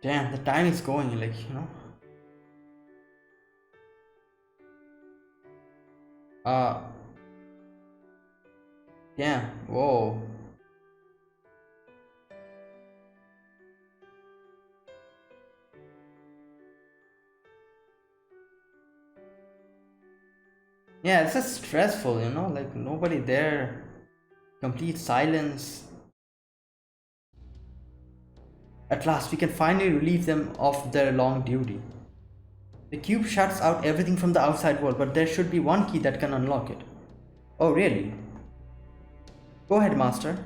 Damn, the time is going, like, you know. Uh, Damn, whoa. Yeah, it's just stressful, you know, like nobody there. Complete silence. At last, we can finally relieve them of their long duty. The cube shuts out everything from the outside world, but there should be one key that can unlock it. Oh, really? Go ahead, Master.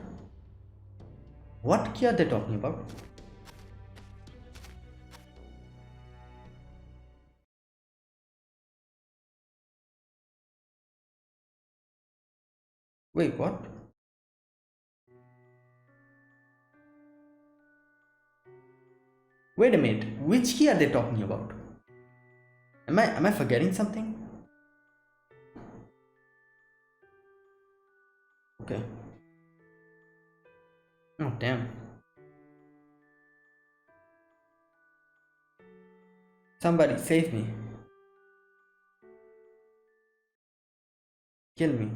What key are they talking about? Wait, what? Wait a minute, which key are they talking about? Am I forgetting something? Okay. Oh damn. Somebody save me. Kill me.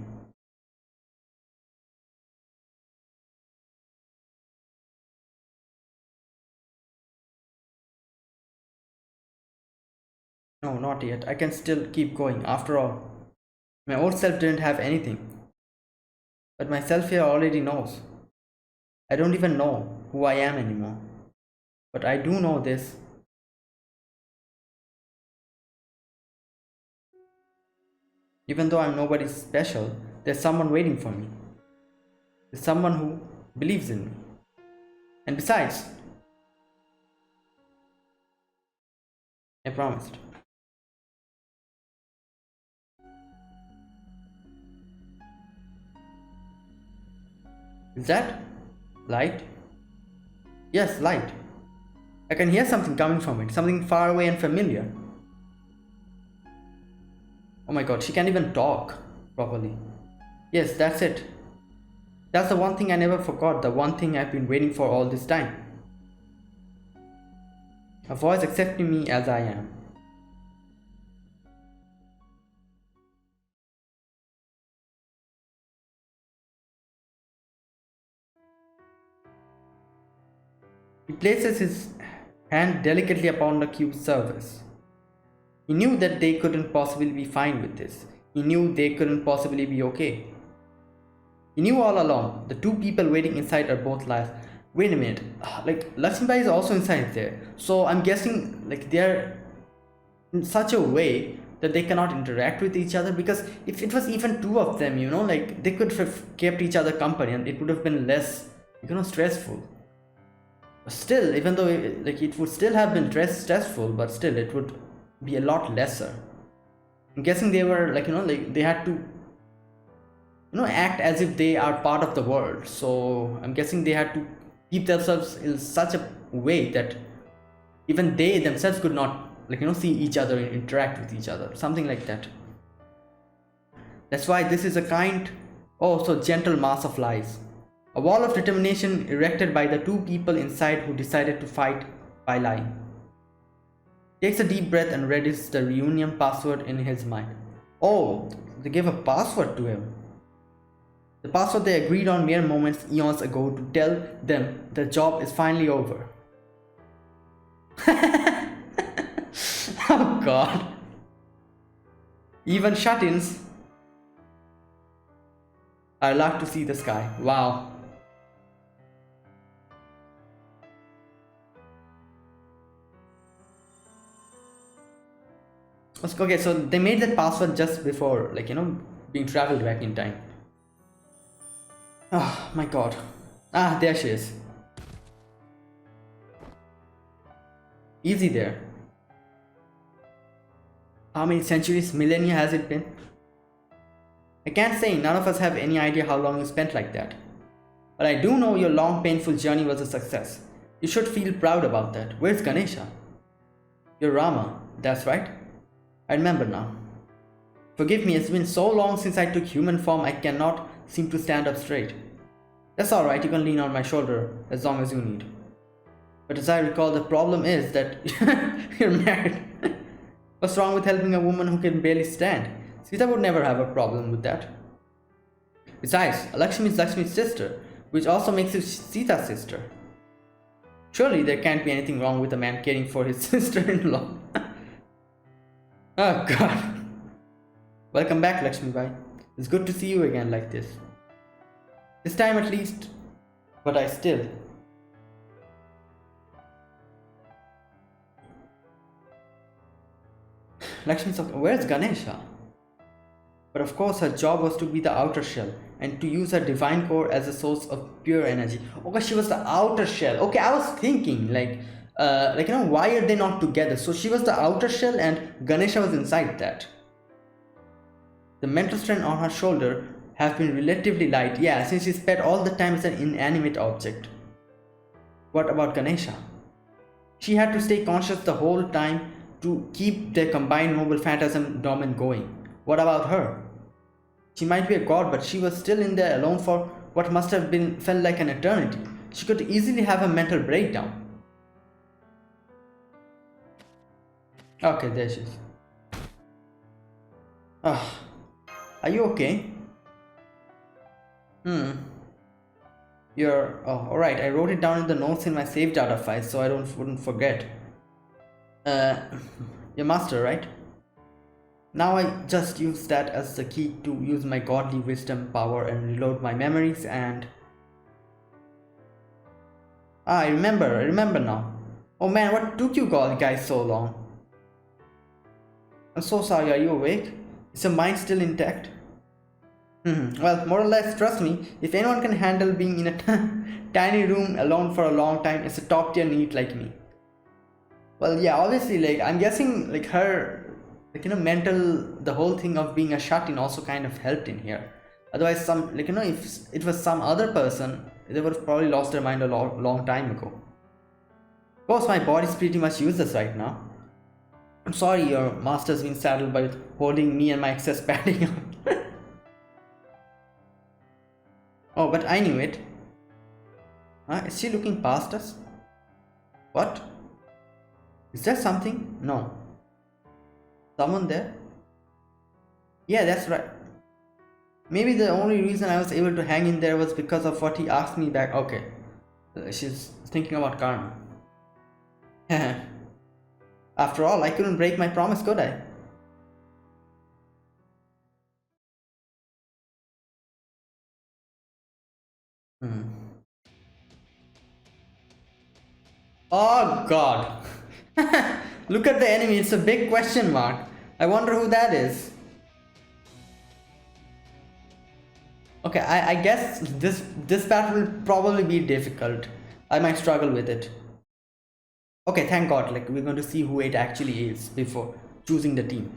No, not yet. I can still keep going. After all, my old self didn't have anything. But my self here already knows. I don't even know who I am anymore. But I do know this. Even though I'm nobody special, there's someone waiting for me. There's someone who believes in me. And besides, I promised. Is that light? Yes, light. I can hear something coming from it, something far away and familiar. Oh my god, she can't even talk properly. Yes, that's it. That's the one thing I never forgot, the one thing I've been waiting for all this time. A voice accepting me as I am. He places his hand delicately upon the cube's surface. He knew that they couldn't possibly be fine with this. He knew they couldn't possibly be okay. He knew all along, the two people waiting inside are both lies. Wait a minute, like Lakshmibai is also inside there. So I'm guessing like they're in such a way that they cannot interact with each other, because if it was even two of them, you know, like they could have kept each other company and it would have been less, you know, stressful. Still, even though it would still have been stressful, but still it would be a lot lesser. I'm guessing they were like, you know, like they had to, you know, act as if they are part of the world. So I'm guessing they had to keep themselves in such a way that even they themselves could not, like, you know, see each other and interact with each other, something like that. That's why this is a kind, oh so gentle mass of lies. A wall of determination erected by the two people inside who decided to fight by lying. Takes a deep breath and readies the reunion password in his mind. Oh, they gave a password to him. The password they agreed on mere moments, eons ago, to tell them the job is finally over. Oh god. Even shut-ins are allowed to see the sky. Wow. Okay, so they made that password just before, like, you know, being traveled back in time. Oh my god. Ah, there she is. Easy there. How many centuries, millennia has it been? I can't say, none of us have any idea how long you spent like that. But I do know your long painful journey was a success. You should feel proud about that. Where's Ganesha? You're Rama, that's right. I remember now. Forgive me, it's been so long since I took human form I cannot seem to stand up straight. That's alright, you can lean on my shoulder as long as you need. But as I recall, the problem is that you're married. What's wrong with helping a woman who can barely stand? Sita would never have a problem with that. Besides, Lakshmi is Lakshmi's sister, which also makes you Sita's sister. Surely there can't be anything wrong with a man caring for his sister-in-law. Oh god. Welcome back, Lakshmi Bai. It's good to see you again like this. This time at least, but I still. Lakshmi's okay. Where's Ganesha? But of course her job was to be the outer shell and to use her divine core as a source of pure energy. Okay, she was the outer shell. Okay, I was thinking like you know, why are they not together? So she was the outer shell and Ganesha was inside that. The mental strain on her shoulder have been relatively light, yeah, since she spent all the time as an inanimate object. What about Ganesha? She had to stay conscious the whole time to keep their combined noble phantasm domain going. What about her? She might be a god, but she was still in there alone for what must have been felt like an eternity. She could easily have a mental breakdown. Okay, there she is. Are you okay? You're... oh, alright, I wrote it down in the notes in my save data file so I wouldn't forget. Your master, right? Now I just use that as the key to use my godly wisdom power and reload my memories and... Ah, I remember now. Oh man, what took you guys so long? I'm so sorry, are you awake? Is your mind still intact? Well, more or less, trust me, if anyone can handle being in a tiny room alone for a long time, it's a top tier NEET like me. Well, yeah, obviously, like, I'm guessing, like, her, like, you know, mental, the whole thing of being a shut-in also kind of helped in here. Otherwise, some, like, you know, if it was some other person, they would have probably lost their mind a long time ago. Of course, my body's pretty much useless right now. I'm sorry your master's been saddled by holding me and my excess padding up. Oh, but I knew it. Huh? Is she looking past us? What? Is there something? No. Someone there? Yeah, that's right. Maybe the only reason I was able to hang in there was because of what he asked me back. Okay. She's thinking about Karna. After all, I couldn't break my promise, could I? Hmm. Oh god. Look at the enemy, it's a big question mark. I wonder who that is. Okay, I guess this battle will probably be difficult. I might struggle with it. Okay, thank god, like we're going to see who it actually is before choosing the team.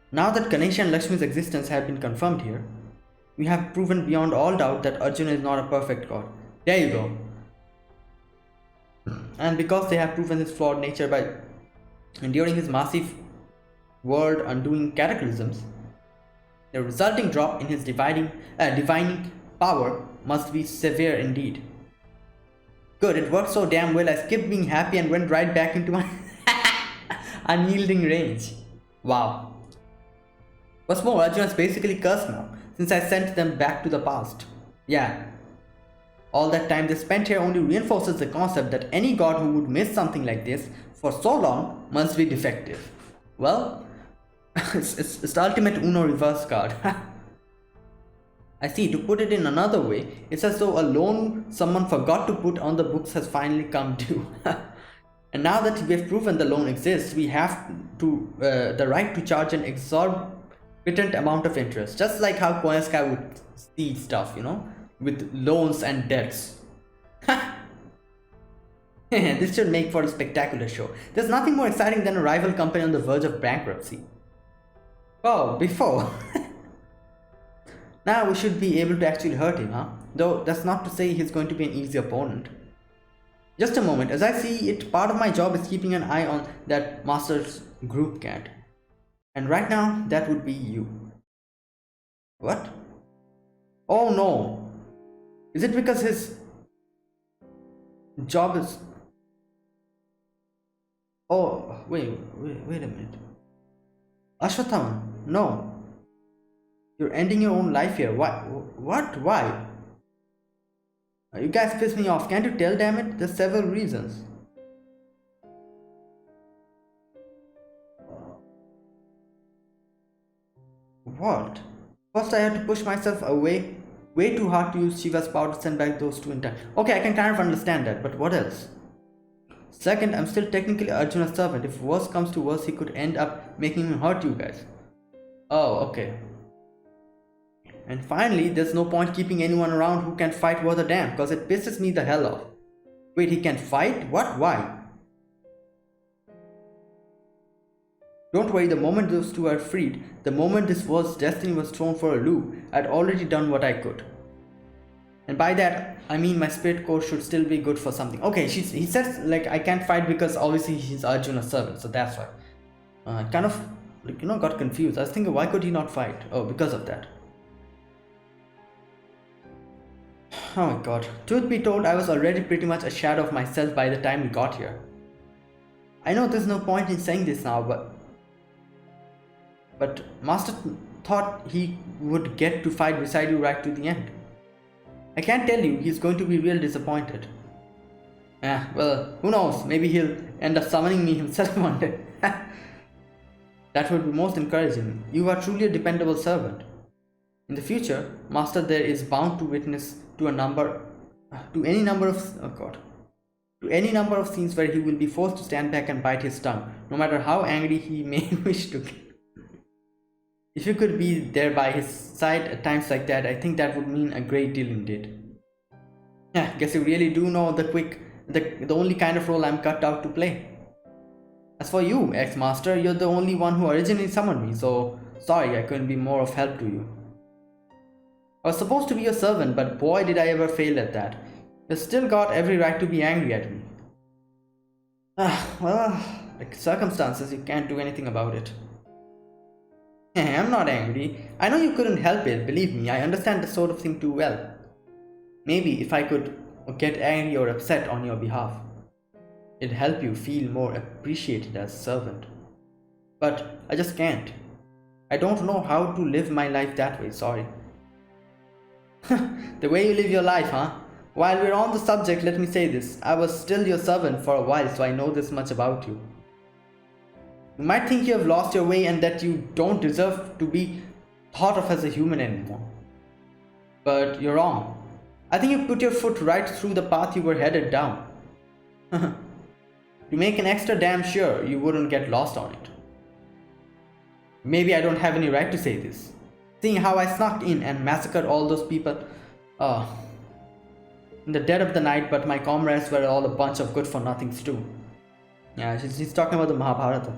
Now that Ganesha and Lakshmi's existence have been confirmed here, we have proven beyond all doubt that Arjuna is not a perfect god. There you go. And because they have proven his flawed nature by enduring his massive world undoing cataclysms, the resulting drop in his divining power must be severe indeed. Good, it worked so damn well I skipped being happy and went right back into my unyielding range. Wow. What's more, Arjuna's basically cursed now, since I sent them back to the past. Yeah. All that time they spent here only reinforces the concept that any god who would miss something like this for so long must be defective. Well, it's the ultimate Uno reverse card. I see, to put it in another way, it's as though a loan someone forgot to put on the books has finally come due. And now that we've proven the loan exists, we have to the right to charge an exorbitant amount of interest, just like how Sky would see stuff, you know, with loans and debts. This should make for a spectacular show. There's nothing more exciting than a rival company on the verge of bankruptcy. Oh, before. Now we should be able to actually hurt him, huh? Though that's not to say he's going to be an easy opponent. Just a moment, as I see it, part of my job is keeping an eye on that master's group cat. And right now, that would be you. What? Oh no! Is it because his job is... Oh, wait a minute. Asvatthaman, no. You're ending your own life here. What? Why? You guys piss me off. Can't you tell, damn it? There's several reasons. What? First I had to push myself away way too hard to use Shiva's power to send back those two in time. Okay, I can kind of understand that, but what else? Second, I'm still technically Arjuna's servant. If worse comes to worse, he could end up making him hurt you guys. Oh, okay. And finally, there's no point keeping anyone around who can fight worth a damn, because it pisses me the hell off. Wait, he can fight? What? Why? Don't worry, the moment those two are freed, the moment this world's destiny was thrown for a loop, I'd already done what I could. And by that, I mean my spirit core should still be good for something. Okay, he says like I can't fight because obviously he's Arjuna's servant, so that's why. Kind of, like, got confused. I was thinking, why could he not fight? Oh, because of that. Oh my god. Truth be told, I was already pretty much a shadow of myself by the time we got here. I know there's no point in saying this now, but Master thought he would get to fight beside you right to the end. I can't tell you, he's going to be real disappointed. Well, who knows, maybe he'll end up summoning me himself one day. That would be most encouraging. You are truly a dependable servant. In the future, Master there is bound to witness to any number of scenes where he will be forced to stand back and bite his tongue, no matter how angry he may wish to. If you could be there by his side at times like that, I think that would mean a great deal indeed. Yeah, guess you really do know the only kind of role I'm cut out to play. As for you, ex-master, you're the only one who originally summoned me, so sorry I couldn't be more of help to you. I was supposed to be your servant, but boy did I ever fail at that. You still got every right to be angry at me. Well, like circumstances, you can't do anything about it. I'm not angry. I know you couldn't help it, believe me, I understand the sort of thing too well. Maybe if I could get angry or upset on your behalf, it'd help you feel more appreciated as a servant. But I just can't. I don't know how to live my life that way, sorry. The way you live your life, huh? While we're on the subject, let me say this. I was still your servant for a while, so I know this much about you. You might think you have lost your way and that you don't deserve to be thought of as a human anymore. But you're wrong. I think you put your foot right through the path you were headed down. To make an extra damn sure you wouldn't get lost on it. Maybe I don't have any right to say this, seeing how I snuck in and massacred all those people in the dead of the night, but my comrades were all a bunch of good-for-nothings too. Yeah, she's talking about the Mahabharata.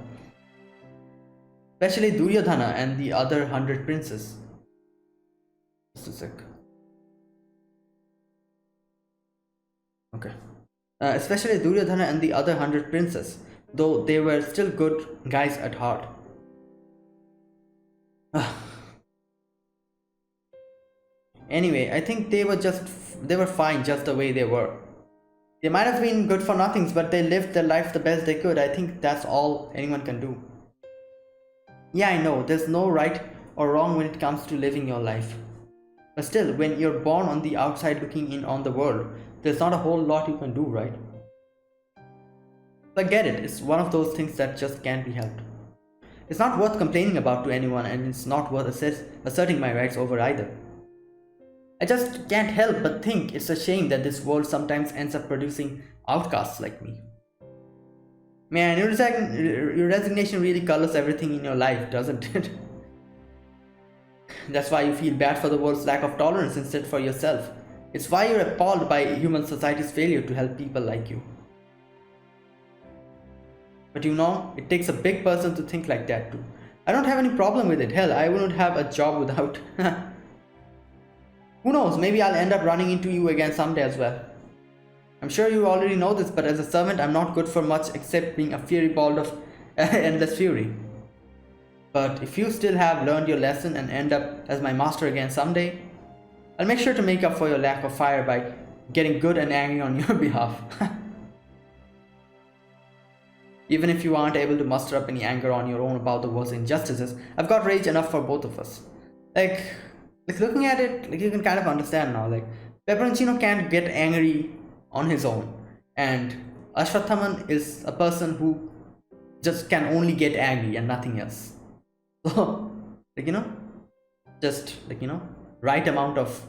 Especially Duryodhana and the other 100 princes. Just a sec. Okay. Especially Duryodhana and the other 100 princes, though they were still good guys at heart. Anyway, I think they were fine just the way they were. They might have been good for nothings, but they lived their life the best they could. I think that's all anyone can do. Yeah, I know, there's no right or wrong when it comes to living your life. But still, when you're born on the outside looking in on the world, there's not a whole lot you can do, right? But get it, it's one of those things that just can't be helped. It's not worth complaining about to anyone, and it's not worth asserting my rights over either. I just can't help but think it's a shame that this world sometimes ends up producing outcasts like me. Man, your resignation really colors everything in your life, doesn't it? That's why you feel bad for the world's lack of tolerance instead for yourself. It's why you're appalled by human society's failure to help people like you. But you know, it takes a big person to think like that too. I don't have any problem with it. Hell, I wouldn't have a job without. Who knows, maybe I'll end up running into you again someday as well. I'm sure you already know this, but as a servant I'm not good for much except being a fiery ball of endless fury. But if you still have learned your lesson and end up as my master again someday, I'll make sure to make up for your lack of fire by getting good and angry on your behalf. Even if you aren't able to muster up any anger on your own about the world's injustices, I've got rage enough for both of us. Like looking at it, you can kind of understand now. Peperoncino can't get angry on his own, and Asvatthaman is a person who just can only get angry and nothing else. So, just right amount of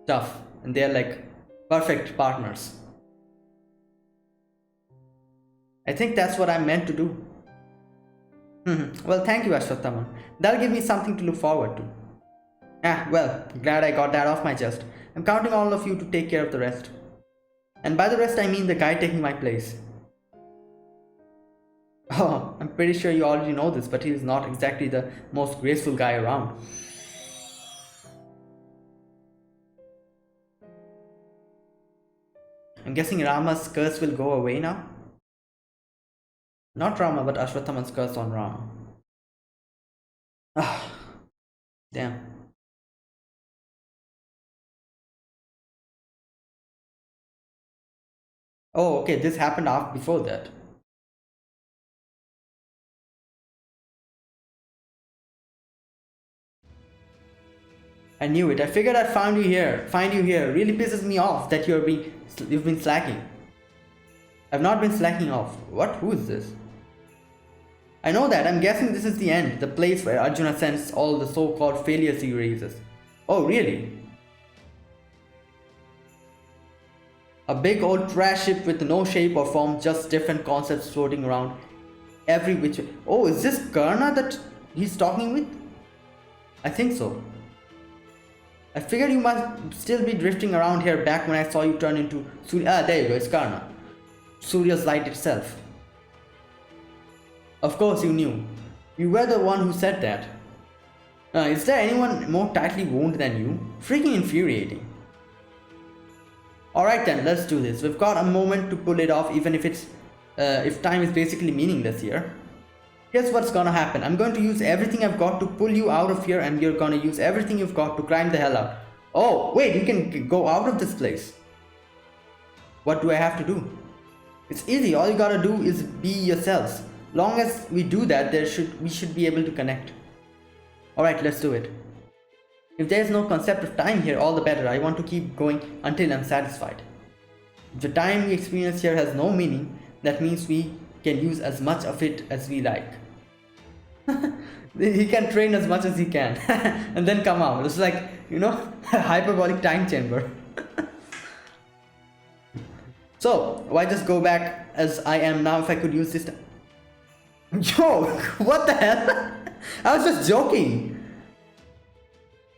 stuff, and they're like perfect partners. I think that's what I'm meant to do. Well, thank you, Asvatthaman. That'll give me something to look forward to. Well, glad I got that off my chest. I'm counting all of you to take care of the rest. And by the rest, I mean the guy taking my place. Oh, I'm pretty sure you already know this, but he is not exactly the most graceful guy around. I'm guessing Rama's curse will go away now? Not Rama, but Asvatthaman's curse on Rama. Damn. Oh, okay, this happened before that. I knew it. I figured I'd find you here. Really pisses me off that you've been slacking. I've not been slacking off. What? Who is this? I know that. I'm guessing this is the end. The place where Arjuna sends all the so-called failures he raises. Oh, really? A big old trash ship with no shape or form, just different concepts floating around every which way. Oh, is this Karna that he's talking with? I think so. I figured you must still be drifting around here back when I saw you turn into Surya. There you go, it's Karna. Surya's light itself. Of course you knew. You were the one who said that. Is there anyone more tightly wound than you? Freaking infuriating. Alright then, let's do this. We've got a moment to pull it off, even if it's if time is basically meaningless here. Here's what's gonna happen. I'm going to use everything I've got to pull you out of here, and you're gonna use everything you've got to climb the hell out. Oh, wait, you can go out of this place. What do I have to do? It's easy. All you gotta do is be yourselves. Long as we do that, we should be able to connect. Alright, let's do it. If there's no concept of time here, all the better. I want to keep going until I'm satisfied. If the time we experience here has no meaning, that means we can use as much of it as we like. He can train as much as he can and then come out. It's like, you know, a hyperbolic time chamber. So, why just go back as I am now if I could use this time? Yo, what the hell? I was just joking.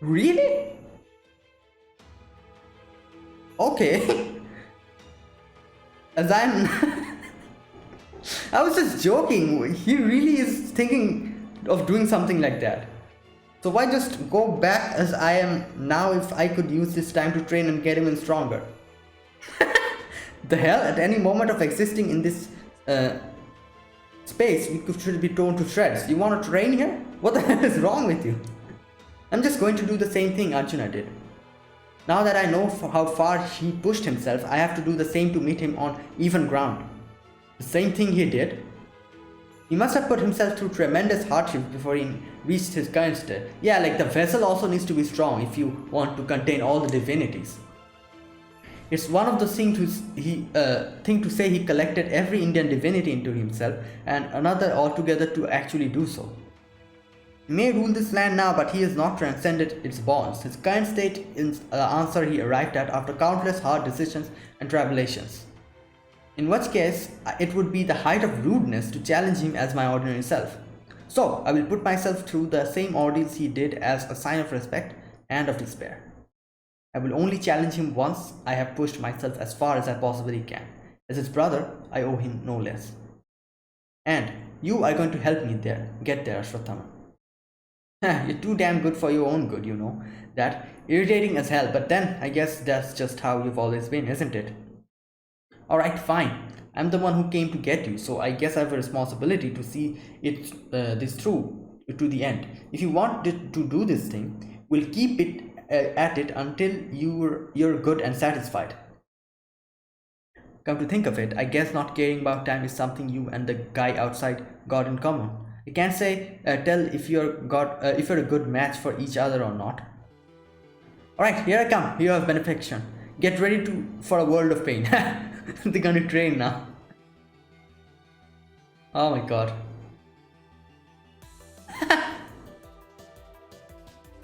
Really? Okay. As I'm... I was just joking. He really is thinking of doing something like that. So why just go back as I am now if I could use this time to train and get even stronger? The hell? At any moment of existing in this space, we should be torn to shreds. You want to train here? What the hell is wrong with you? I'm just going to do the same thing Arjuna did. Now that I know how far he pushed himself, I have to do the same to meet him on even ground. The same thing he did. He must have put himself through tremendous hardships before he reached his current state. Yeah, like the vessel also needs to be strong if you want to contain all the divinities. It's one of those things to say he collected every Indian divinity into himself, and another altogether to actually do so. He may rule this land now, but he has not transcended its bonds. His current state is the answer he arrived at after countless hard decisions and tribulations. In which case, it would be the height of rudeness to challenge him as my ordinary self. So, I will put myself through the same ordeals he did as a sign of respect and of despair. I will only challenge him once I have pushed myself as far as I possibly can. As his brother, I owe him no less. And you are going to help me get there, Asvatthaman. You're too damn good for your own good, you know. That irritating as hell, but then I guess that's just how you've always been, isn't it? Alright, fine. I'm the one who came to get you, so I guess I have a responsibility to see this through to the end. If you want to do this thing, we'll keep it at it until you're good and satisfied. Come to think of it, I guess not caring about time is something you and the guy outside got in common. You can't tell if you're a good match for each other or not. Alright, here I come. Here of benefaction. Get ready for a world of pain. They're gonna train now. Oh my god.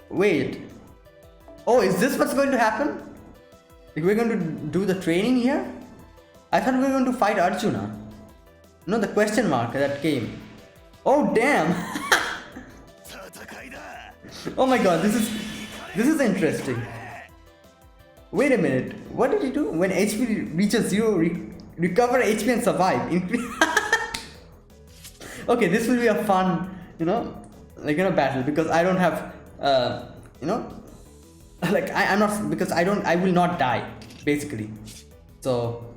Wait. Oh, is this what's going to happen? Like we're going to do the training here? I thought we were going to fight Arjuna. No, the question mark that came. Oh damn! Oh my god, this is interesting. Wait a minute, what did he do? When HP reaches 0, recover HP and survive. Okay, this will be a fun, battle, because I don't have, I'm not, because I will not die, basically. So.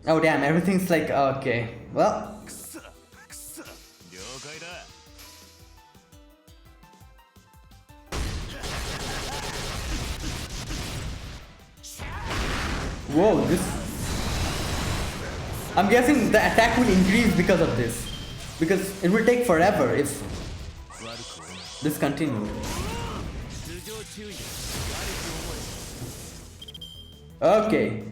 Oh damn, everything's like, okay, well. Whoa, I'm guessing the attack will increase because of this. Because it will take forever if this continues. Okay.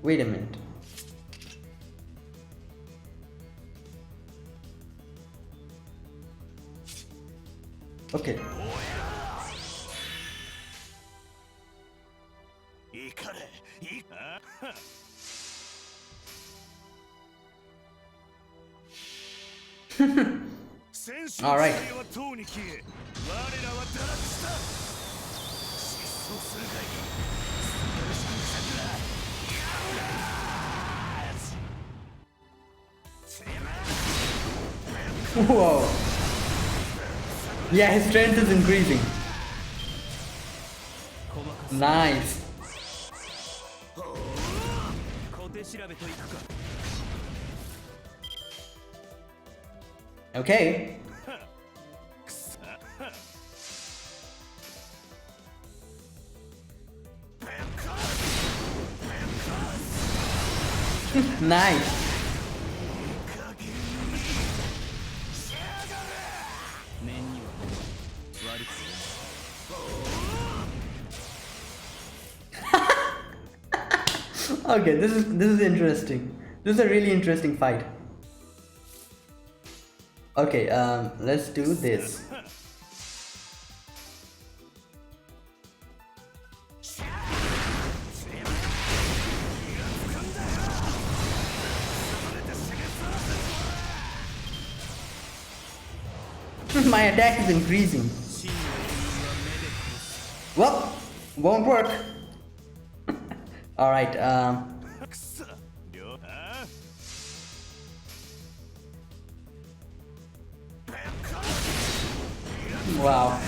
Wait a minute. Okay. All right. Whoa. Yeah, his strength is increasing. Nice. Okay. Nice. Okay, this is interesting. This is a really interesting fight. Okay, let's do this. My attack is increasing. Well, won't work. Alright, wow.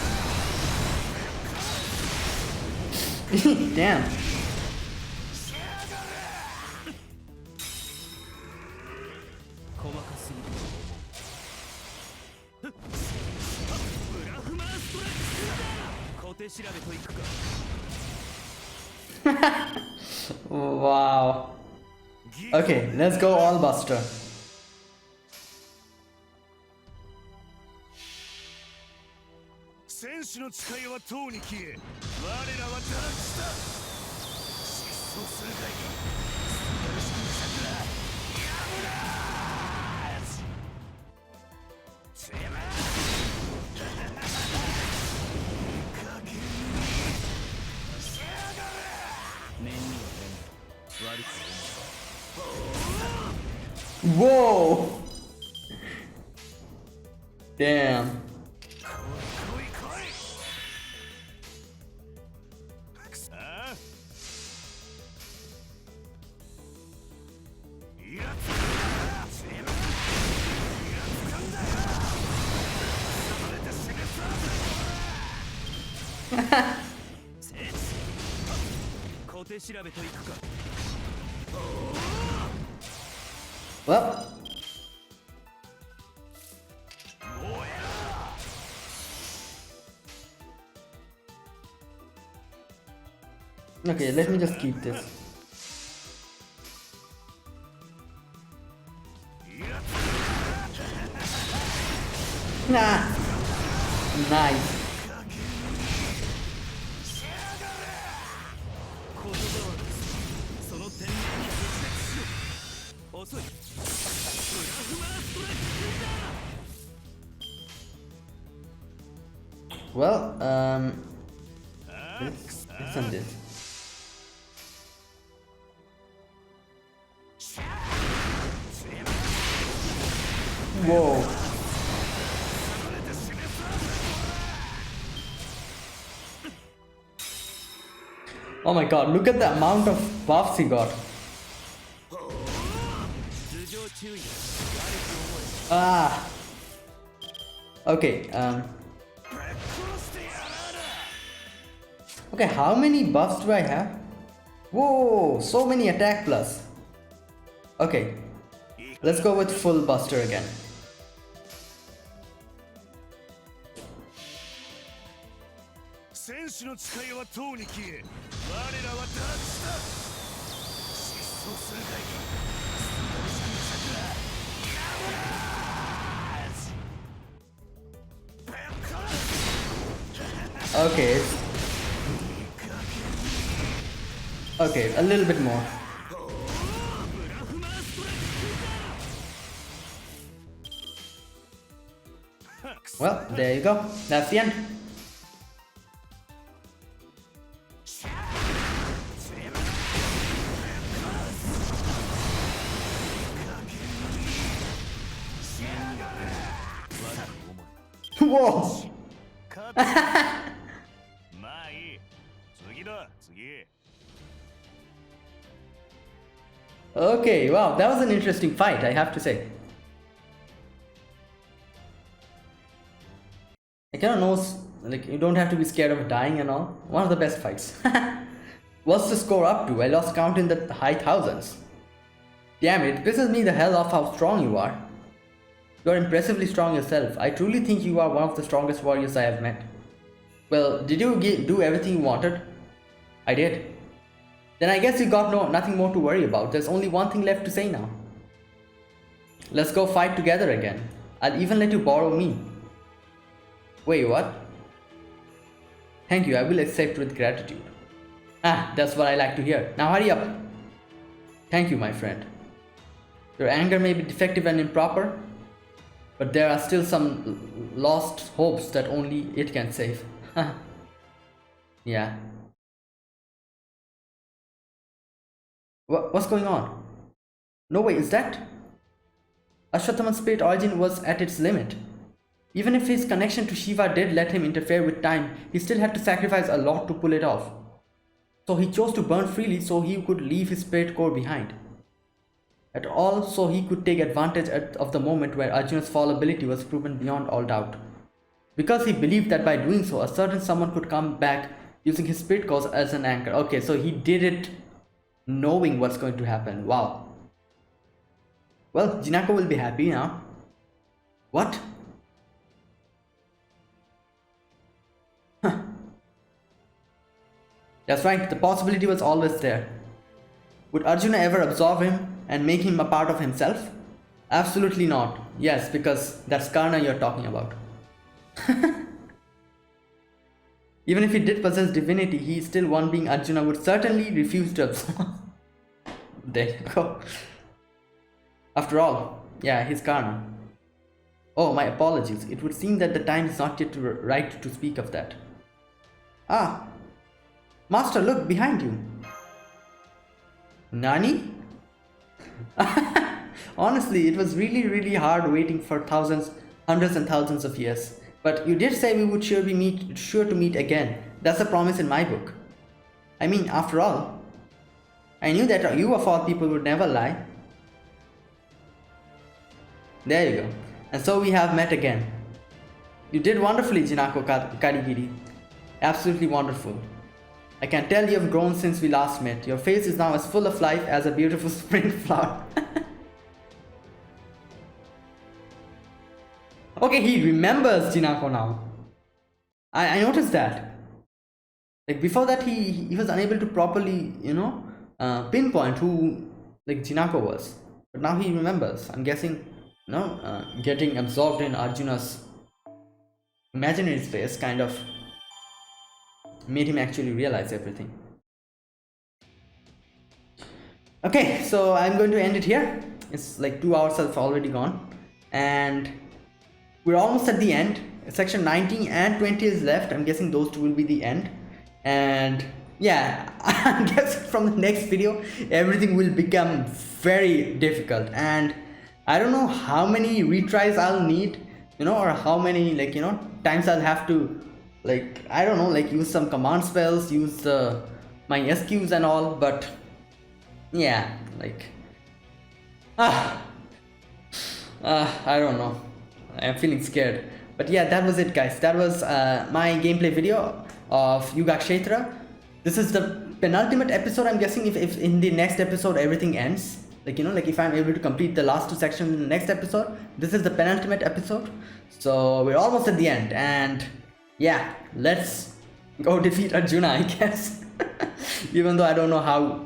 Damn. Wow. Okay, let's go all buster. Whoa! Damn. Well, okay, let me just keep this. Nah. Nice. Well, this and this. Whoa. Oh my god, look at the amount of buffs he got. Ah. Okay, okay, how many buffs do I have? Whoa, so many attack plus. Okay, let's go with full buster again. Okay. Okay, a little bit more. Well, there you go. That's the end. Whoa! Okay, wow, that was an interesting fight, I have to say. Like, you know, like, you don't have to be scared of dying and all. One of the best fights. What's the score up to? I lost count in the high thousands. Damn it, pisses me the hell off how strong you are. You are impressively strong yourself. I truly think you are one of the strongest warriors I have met. Well, did you do everything you wanted? I did. Then I guess you got nothing more to worry about. There's only one thing left to say now. Let's go fight together again. I'll even let you borrow me. Wait, what? Thank you, I will accept with gratitude. Ah, that's what I like to hear. Now hurry up. Thank you, my friend. Your anger may be defective and improper, but there are still some lost hopes that only it can save. Yeah. What's going on? No way, is that? Asvatthaman's spirit origin was at its limit. Even if his connection to Shiva did let him interfere with time, he still had to sacrifice a lot to pull it off. So he chose to burn freely so he could leave his spirit core behind. At all, so he could take advantage of the moment where Arjuna's fallibility was proven beyond all doubt. Because he believed that by doing so, a certain someone could come back using his spirit cores as an anchor. Okay, so he did it knowing what's going to happen. Wow. Well, Jinako will be happy now. What? Huh. That's right, the possibility was always there. Would Arjuna ever absorb him and make him a part of himself? Absolutely not. Yes, because that's Karna you're talking about. Even if he did possess divinity, he is still one being Arjuna would certainly refuse to absorb. There you go. After all, yeah, he's Karna. Oh, my apologies. It would seem that the time is not yet right to speak of that. Ah, Master, look behind you. Nani? Honestly, it was really hard waiting for hundreds and thousands of years. But you did say we would sure to meet again. That's a promise in my book. I mean, after all, I knew that you of all people would never lie. There you go. And so we have met again. You did wonderfully, Jinako Karigiri. Absolutely wonderful. I can tell you have grown since we last met. Your face is now as full of life as a beautiful spring flower. Okay, he remembers Jinako now. I noticed that. Like before that, he was unable to properly, pinpoint who like Jinako was. But now he remembers. I'm guessing, getting absorbed in Arjuna's imaginary space kind of made him actually realize everything. Okay, so I'm going to end it here. It's like 2 hours have already gone, and we're almost at the end. Section 19 and 20 is left. I'm guessing those two will be the end. And yeah, I guess from the next video everything will become very difficult, and I don't know how many retries I'll need, or how many times I'll have to use some command spells, use my SQs and all. But yeah, I don't know, I'm feeling scared. But yeah, that was it, guys. That was my gameplay video of Yuga Kshetra. This is the penultimate episode. I'm guessing if in the next episode everything ends, if I'm able to complete the last 2 sections in the next episode, this is the penultimate episode. So we're almost at the end, and yeah, let's go defeat Arjuna, I guess. Even though I don't know how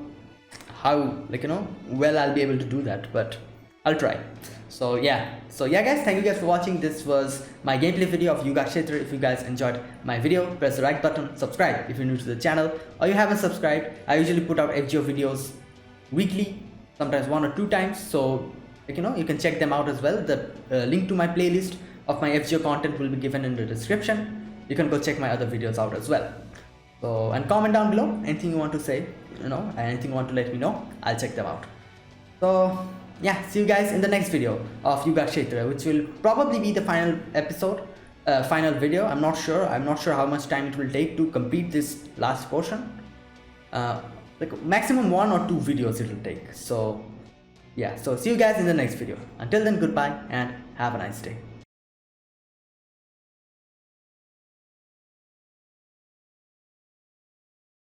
well I'll be able to do that, but I'll try. So yeah guys, thank you guys for watching. This was my gameplay video of Yuga Kshetra. If you guys enjoyed my video, press the like button, subscribe if you're new to the channel or you haven't subscribed. I usually put out FGO videos weekly, sometimes 1 or 2 times, so you can check them out as well. The link to my playlist of my FGO content will be given in the description. You can go check my other videos out as well. So, and comment down below anything you want to say, anything you want to let me know. I'll check them out. So yeah, see you guys in the next video of Yuga Kshetra, which will probably be the final episode, final video. I'm not sure how much time it will take to complete this last portion. Maximum 1 or 2 videos it will take. So yeah, so see you guys in the next video. Until then, goodbye and have a nice day.